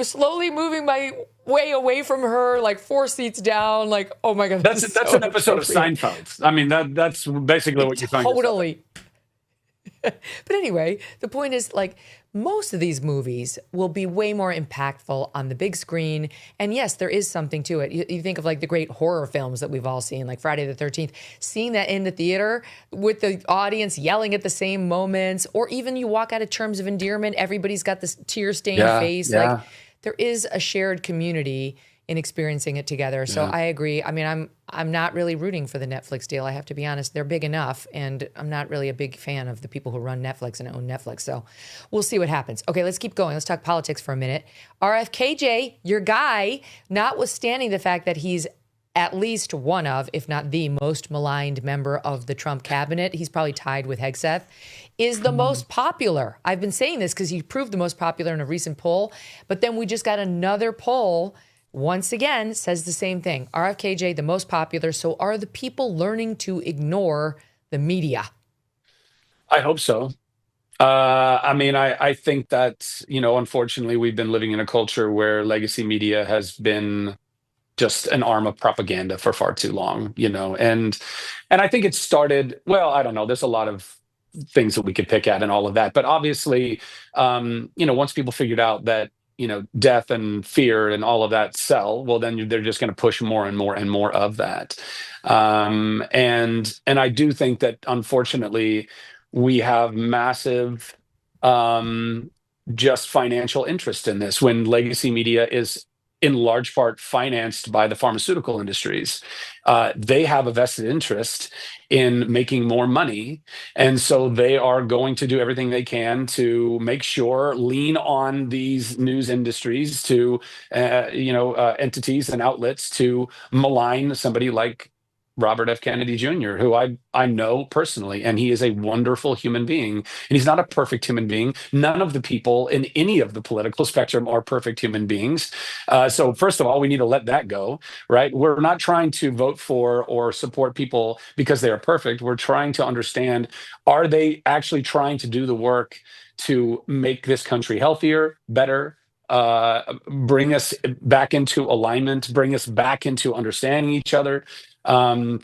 slowly moving my way away from her, like 4 seats down. Like, oh my God. That's an episode of Seinfeld. I mean, that's basically what you're talking about. Totally. But anyway, the point is, like, most of these movies will be way more impactful on the big screen. And yes, there is something to it. You think of like the great horror films that we've all seen, like Friday the 13th, seeing that in the theater with the audience yelling at the same moments, or even you walk out of Terms of Endearment, everybody's got this tear-stained face. Yeah. Like, there is a shared community in experiencing it together. So I agree. I mean, I'm not really rooting for the Netflix deal. I have to be honest. They're big enough, and I'm not really a big fan of the people who run Netflix and own Netflix. So we'll see what happens. Okay, let's keep going. Let's talk politics for a minute. RFKJ, your guy, notwithstanding the fact that he's at least one of, if not the most maligned member of the Trump cabinet, he's probably tied with Hegseth, is the most popular. I've been saying this because he proved the most popular in a recent poll, but then we just got another poll once again, says the same thing. RFKJ, the most popular. So are the people learning to ignore the media? I hope so. I think that, unfortunately, we've been living in a culture where legacy media has been just an arm of propaganda for far too long, and I think it started, well, I don't know, there's a lot of things that we could pick at and all of that. But obviously, once people figured out that, death and fear and all of that sell, well, then they're just going to push more and more and more of that. And I do think that, unfortunately, we have massive just financial interest in this when legacy media is in large part financed by the pharmaceutical industries. They have a vested interest in making more money. And so they are going to do everything they can to make sure, lean on these news industries to, entities and outlets to malign somebody like Robert F. Kennedy Jr., who I know personally, and he is a wonderful human being. And he's not a perfect human being. None of the people in any of the political spectrum are perfect human beings. So first of all, we need to let that go, right? We're not trying to vote for or support people because they are perfect. We're trying to understand, are they actually trying to do the work to make this country healthier, better, bring us back into alignment, bring us back into understanding each other? And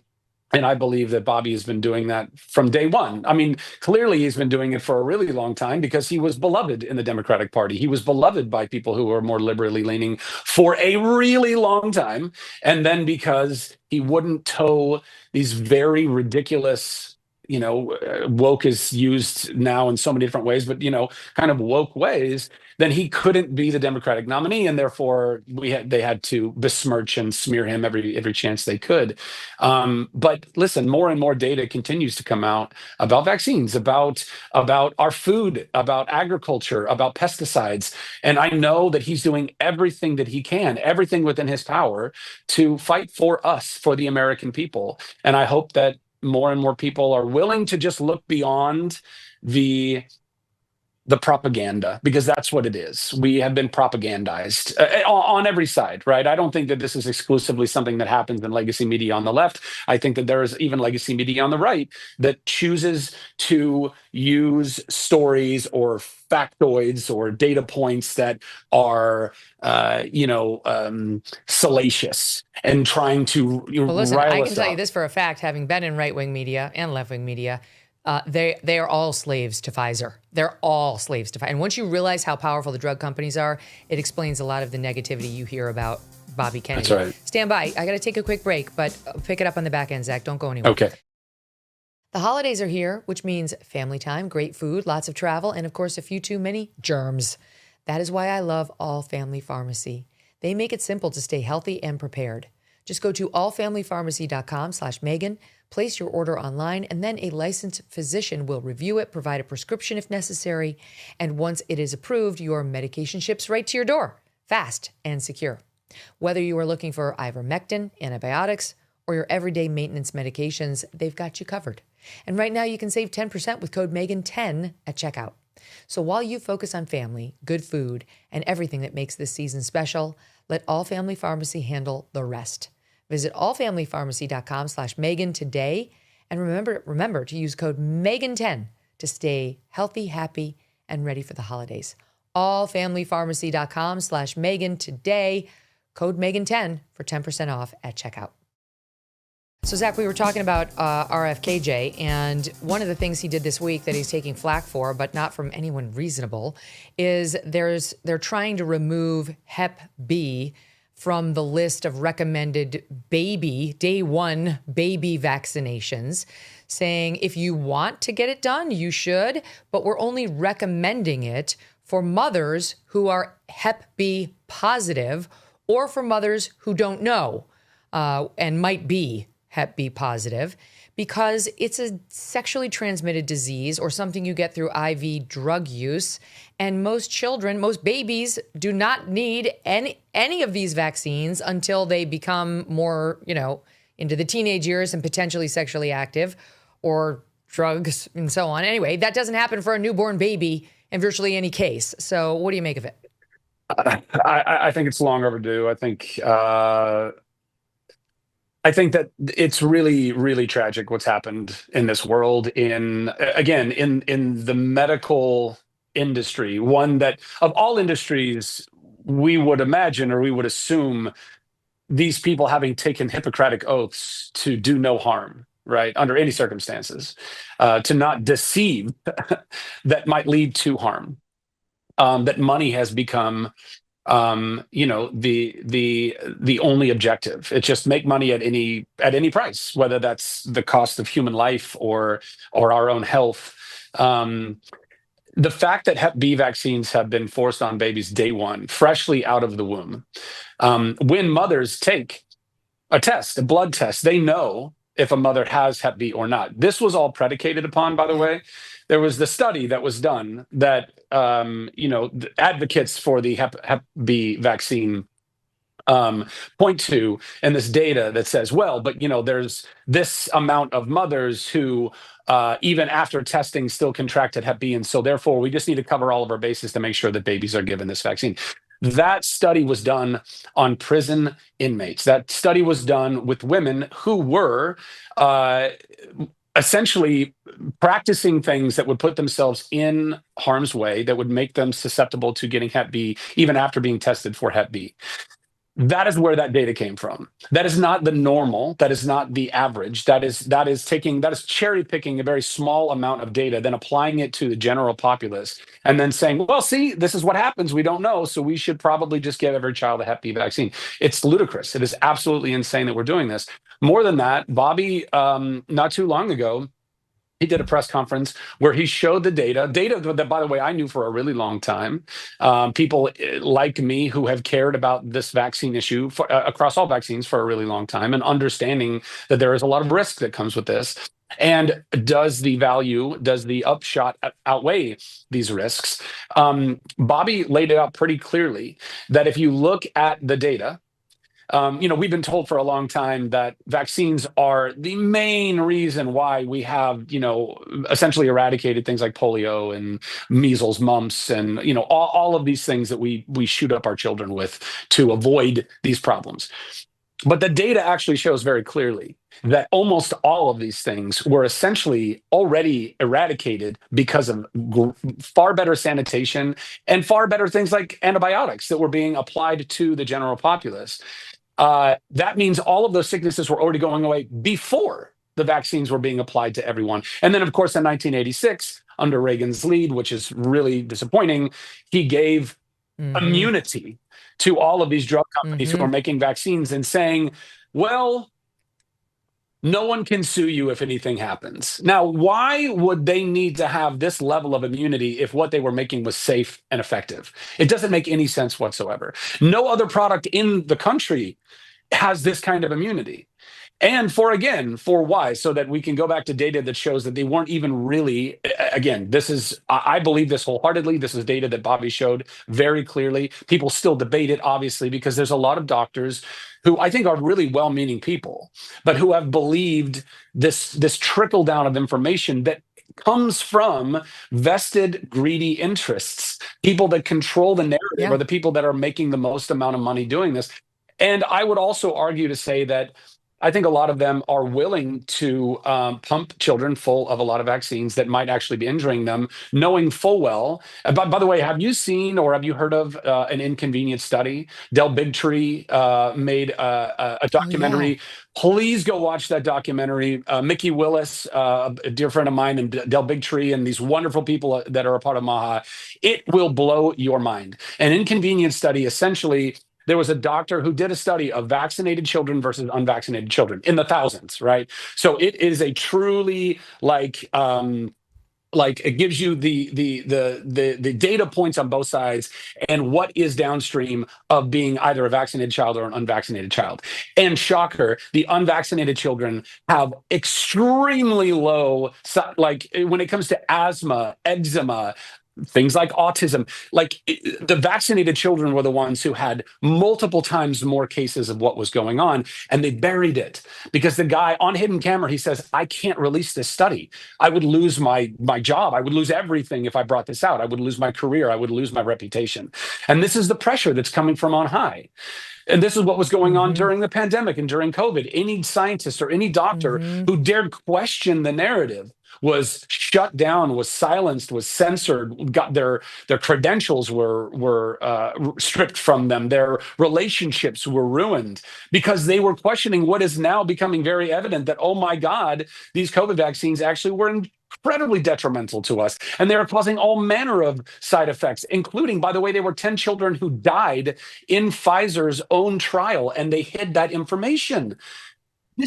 I believe that Bobby has been doing that from day one. I mean, clearly he's been doing it for a really long time because he was beloved in the Democratic Party. He was beloved by people who are more liberally leaning for a really long time. And then because he wouldn't toe these very ridiculous, woke is used now in so many different ways, but, kind of woke ways, then he couldn't be the Democratic nominee, and therefore they had to besmirch and smear him every chance they could. But listen, more and more data continues to come out about vaccines, about our food, about agriculture, about pesticides, and I know that he's doing everything that he can, everything within his power to fight for us, for the American people. And I hope that more and more people are willing to just look beyond the the propaganda, because that's what it is. We have been propagandized on every side, right? I don't think that this is exclusively something that happens in legacy media on the left. I think that there is even legacy media on the right that chooses to use stories or factoids or data points that are, salacious and trying to Well, listen, rile I us can tell up. you this for a fact, having been in right-wing media and left-wing media, they are all slaves to Pfizer. They're all slaves to Pfizer. And once you realize how powerful the drug companies are, it explains a lot of the negativity you hear about Bobby Kennedy. That's right. Stand by. I got to take a quick break, but pick it up on the back end, Zach. Don't go anywhere. Okay. The holidays are here, which means family time, great food, lots of travel, and of course, a few too many germs. That is why I love All Family Pharmacy. They make it simple to stay healthy and prepared. Just go to allfamilypharmacy.com/Megyn, place your order online, and then a licensed physician will review it, provide a prescription if necessary, and once it is approved, your medication ships right to your door, fast and secure. Whether you are looking for ivermectin, antibiotics, or your everyday maintenance medications, they've got you covered. And right now you can save 10% with code MEGAN10 at checkout. So while you focus on family, good food, and everything that makes this season special, let All Family Pharmacy handle the rest. Visit allfamilypharmacy.com/Megyn today. And remember to use code MEGAN10 to stay healthy, happy, and ready for the holidays. Allfamilypharmacy.com/Megyn today. Code MEGAN10 for 10% off at checkout. So, Zach, we were talking about RFKJ, and one of the things he did this week that he's taking flack for, but not from anyone reasonable, is they're trying to remove Hep B from the list of recommended day one baby vaccinations, saying if you want to get it done, you should, but we're only recommending it for mothers who are Hep B positive or for mothers who don't know and might be Hep B positive, because it's a sexually transmitted disease or something you get through IV drug use. And most babies do not need any of these vaccines until they become more, into the teenage years and potentially sexually active, or drugs and so on. Anyway, that doesn't happen for a newborn baby in virtually any case. So what do you make of it? I think it's long overdue. I think that it's really, really tragic what's happened in this world in the medical industry, one that of all industries we would imagine or we would assume these people having taken Hippocratic oaths to do no harm, right, under any circumstances, to not deceive that might lead to harm, that money has become the only objective. It's just make money at any price, whether that's the cost of human life or our own health. The fact that Hep B vaccines have been forced on babies day one, freshly out of the womb, when mothers take a blood test, they know if a mother has Hep B or not. This was all predicated upon, by the way. There was the study that was done that, the advocates for the Hep B vaccine point to, and this data that says, well, but, there's this amount of mothers who, even after testing, still contracted Hep B. And so therefore, we just need to cover all of our bases to make sure that babies are given this vaccine. That study was done on prison inmates. That study was done with women who were essentially practicing things that would put themselves in harm's way, that would make them susceptible to getting Hep B, even after being tested for Hep B. That is where that data came from. That is not the normal. That is not the average. That is cherry picking a very small amount of data, then applying it to the general populace, and then saying, well, see, this is what happens. We don't know, so we should probably just give every child a Hep B vaccine. It's ludicrous. It is absolutely insane that we're doing this. More than that, Bobby, not too long ago, he did a press conference where he showed the data that, by the way, I knew for a really long time. People like me who have cared about this vaccine issue across all vaccines for a really long time, and understanding that there is a lot of risk that comes with this. And does the upshot outweigh these risks? Bobby laid it out pretty clearly that if you look at the data, We've been told for a long time that vaccines are the main reason why we have, essentially eradicated things like polio and measles, mumps, and, all of these things that we shoot up our children with to avoid these problems. But the data actually shows very clearly that almost all of these things were essentially already eradicated because of far better sanitation and far better things like antibiotics that were being applied to the general populace. That means all of those sicknesses were already going away before the vaccines were being applied to everyone. And then, of course, in 1986, under Reagan's lead, which is really disappointing, he gave immunity to all of these drug companies who are making vaccines and saying, well, no one can sue you if anything happens. Now, why would they need to have this level of immunity if what they were making was safe and effective? It doesn't make any sense whatsoever. No other product in the country has this kind of immunity. And for why? So that we can go back to data that shows that they weren't even really, again, I believe this wholeheartedly. This is data that Bobby showed very clearly. People still debate it, obviously, because there's a lot of doctors who I think are really well-meaning people, but who have believed this trickle down of information that comes from vested, greedy interests, people that control the narrative or the people that are making the most amount of money doing this. And I would also argue to say that I think a lot of them are willing to pump children full of a lot of vaccines that might actually be injuring them, knowing full well. By the way, have you seen or have you heard of an inconvenient study? Del Bigtree made a documentary. Please go watch that documentary. Mickey Willis, a dear friend of mine, and Del Bigtree, and these wonderful people that are a part of MAHA. It will blow your mind. An inconvenient study, essentially, there was a doctor who did a study of vaccinated children versus unvaccinated children in the thousands, right? So it is a truly it gives you the data points on both sides and what is downstream of being either a vaccinated child or an unvaccinated child. And shocker, the unvaccinated children have extremely low, when it comes to asthma, eczema, things like autism, the vaccinated children were the ones who had multiple times more cases of what was going on, and they buried it because the guy on hidden camera, he says, I can't release this study. I would lose my job. I would lose everything if I brought this out. I would lose my career. I would lose my reputation. And this is the pressure that's coming from on high. And this is what was going on during the pandemic and during COVID. Any scientist or any doctor who dared question the narrative was shut down, was silenced, was censored, got their credentials were stripped from them. Their relationships were ruined because they were questioning what is now becoming very evident that, oh my God, these COVID vaccines actually were incredibly detrimental to us. And they are causing all manner of side effects, including, by the way, there were 10 children who died in Pfizer's own trial, and they hid that information.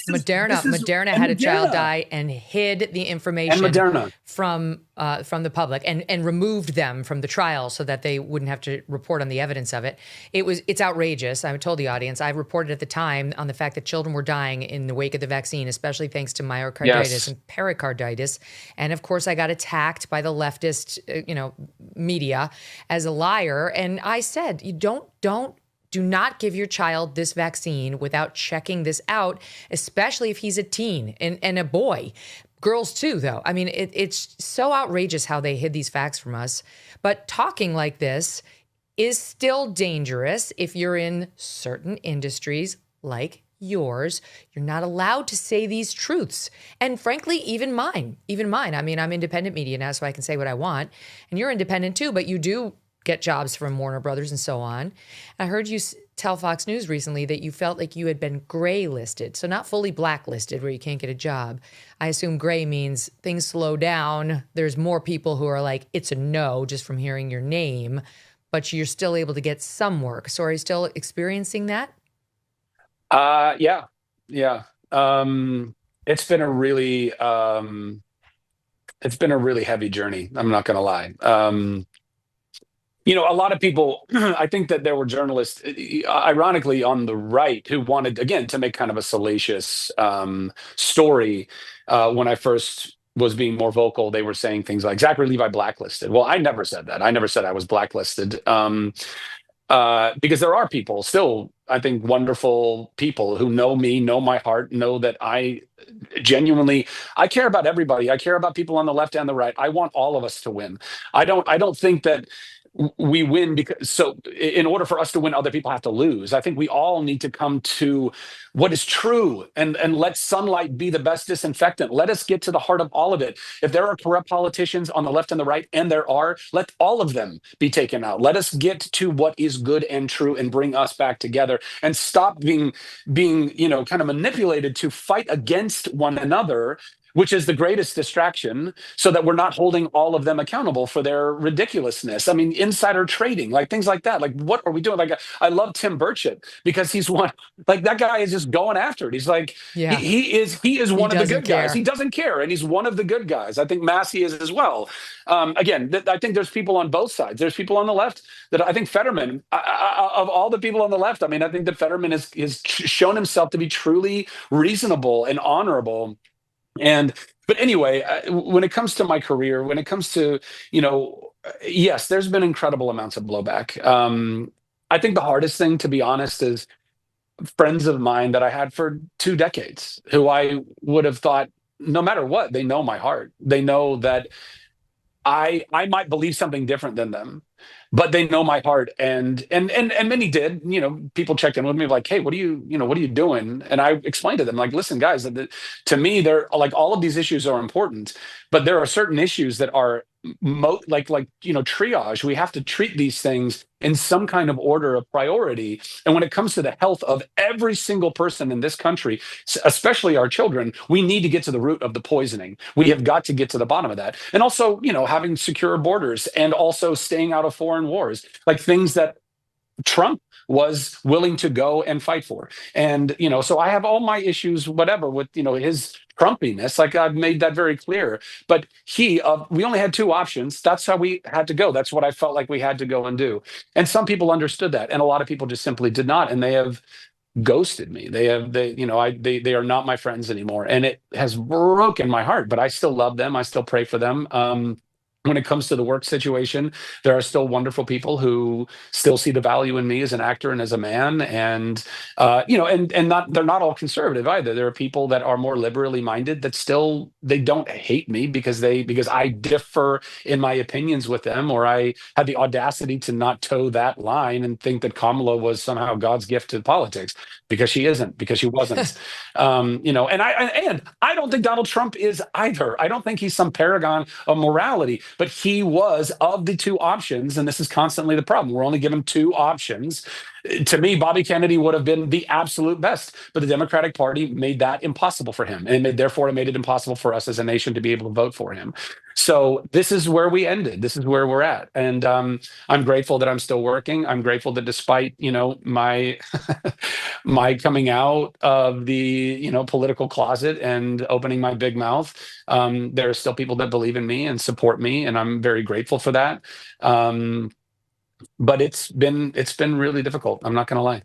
Moderna had a child die and hid the information from the public and removed them from the trial so that they wouldn't have to report on the evidence of it. It's outrageous. I told the audience, I reported at the time on the fact that children were dying in the wake of the vaccine, especially thanks to myocarditis and pericarditis. And of course, I got attacked by the leftist, media as a liar. And I said, do not give your child this vaccine without checking this out, especially if he's a teen and a boy. Girls too, though. I mean, it's so outrageous how they hid these facts from us. But talking like this is still dangerous if you're in certain industries like yours. You're not allowed to say these truths. And frankly, even mine. I mean, I'm independent media now, so I can say what I want. And you're independent too, but you do get jobs from Warner Brothers and so on. I heard you tell Fox News recently that you felt like you had been gray listed. So not fully blacklisted where you can't get a job. I assume gray means things slow down. There's more people who are like, it's a no just from hearing your name, but you're still able to get some work. So are you still experiencing that? Yeah. It's been a really heavy journey. I'm not going to lie. A lot of people, I think that there were journalists, ironically, on the right who wanted, again, to make kind of a salacious story. When I first was being more vocal, they were saying things like Zachary Levi blacklisted. Well, I never said that. I never said I was blacklisted. Because there are people still, I think, wonderful people who know me, know my heart, know that I genuinely, I care about everybody. I care about people on the left and the right. I want all of us to win. I don't think that we win because, so in order for us to win, other people have to lose. I think we all need to come to what is true and let sunlight be the best disinfectant. Let us get to the heart of all of it. If there are corrupt politicians on the left and the right, and there are, let all of them be taken out. Let us get to what is good and true and bring us back together, and stop being kind of manipulated to fight against one another, which is the greatest distraction, so that we're not holding all of them accountable for their ridiculousness. I mean, insider trading, like things like that. Like, what are we doing? Like, I love Tim Burchett because he's one, like, that guy is just going after it. He's like, Yeah. he is one of the doesn't good guys. care. He doesn't care, and he's one of the good guys. I think Massey is as well. Again, I think there's people on both sides. There's people on the left that I think Fetterman, of all the people on the left, I mean, I think that Fetterman has shown himself to be truly reasonable and honorable. But anyway, when it comes to my career, when it comes to, yes, there's been incredible amounts of blowback. I think the hardest thing, to be honest, is friends of mine that I had for 2 decades, who I would have thought, no matter what, they know my heart. They know that I might believe something different than them, but they know my heart, and many did. People checked in with me like, "Hey, what are you doing?" And I explained to them, like, "Listen, guys, to me, they're like, all of these issues are important, but there are certain issues that are triage. We have to treat these things in some kind of order of priority. And when it comes to the health of every single person in this country, especially our children, we need to get to the root of the poisoning. We have got to get to the bottom of that. And also, having secure borders, and also staying out of foreign wars, like things that Trump was willing to go and fight for. And, so I have all my issues, whatever, with, his Trumpiness. Like, I've made that very clear. But we only had 2 options. That's how we had to go. That's what I felt like we had to go and do. And some people understood that, and a lot of people just simply did not. And they have ghosted me. They are not my friends anymore. And it has broken my heart, but I still love them. I still pray for them. When it comes to the work situation, there are still wonderful people who still see the value in me as an actor and as a man, and they're not all conservative either. There are people that are more liberally minded that still, they don't hate me because I differ in my opinions with them, or I had the audacity to not toe that line and think that Kamala was somehow God's gift to politics, because she isn't, because she wasn't. And I don't think Donald Trump is either. I don't think he's some paragon of morality. But he was, of the 2 options, and this is constantly the problem. We're only given 2 options. To me, Bobby Kennedy would have been the absolute best, but the Democratic Party made that impossible for him, and therefore it made it impossible for us as a nation to be able to vote for him. So this is where we ended. This is where we're at, and I'm grateful that I'm still working. I'm grateful that despite my my coming out of the political closet and opening my big mouth, there are still people that believe in me and support me, and I'm very grateful for that. But it's been really difficult. I'm not going to lie.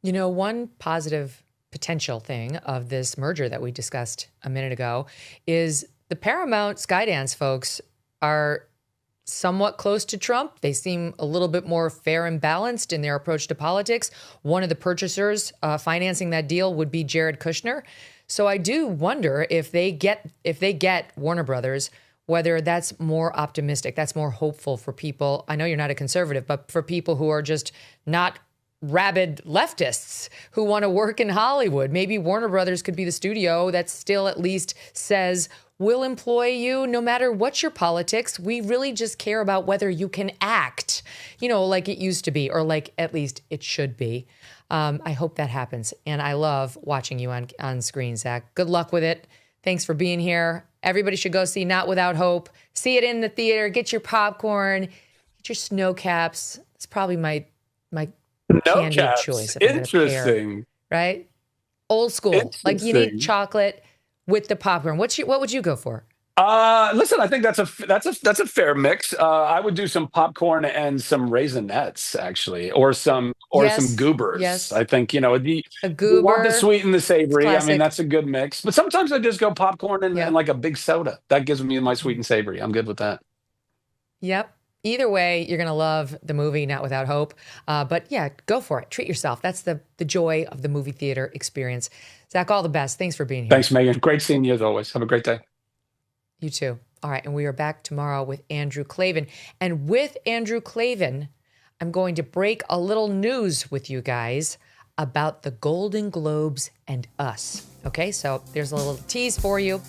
One positive potential thing of this merger that we discussed a minute ago is the Paramount Skydance folks are somewhat close to Trump. They seem a little bit more fair and balanced in their approach to politics. One of the purchasers financing that deal would be Jared Kushner. So I do wonder if they get Warner Brothers, whether that's more optimistic, that's more hopeful for people. I know you're not a conservative, but for people who are just not rabid leftists who want to work in Hollywood, maybe Warner Brothers could be the studio that still at least says, we'll employ you no matter what your politics. We really just care about whether you can act, like it used to be, or like at least it should be. I hope that happens. And I love watching you on screen, Zach. Good luck with it. Thanks for being here. Everybody should go see Not Without Hope. See it in the theater. Get your popcorn. Get your snow caps. It's probably my candy of choice. Interesting. Right? Old school. Like, you need chocolate with the popcorn. What would you go for? Listen, I think that's a fair mix. I would do some popcorn and some Raisinets, actually, or some Goobers. Yes. I think a goober, you want the sweet and the savory. I mean, classic. that's a good mix. But sometimes I just go popcorn and like a big soda. That gives me my sweet and savory. I'm good with that. Yep. Either way, you're going to love the movie, Not Without Hope. But yeah, go for it. Treat yourself. That's the joy of the movie theater experience. Zach, all the best. Thanks for being here. Thanks, Megyn. Great seeing you as always. Have a great day. You too. All right. And we are back tomorrow with Andrew Klavan. And with Andrew Klavan, I'm going to break a little news with you guys about the Golden Globes and us. Okay, so there's a little tease for you.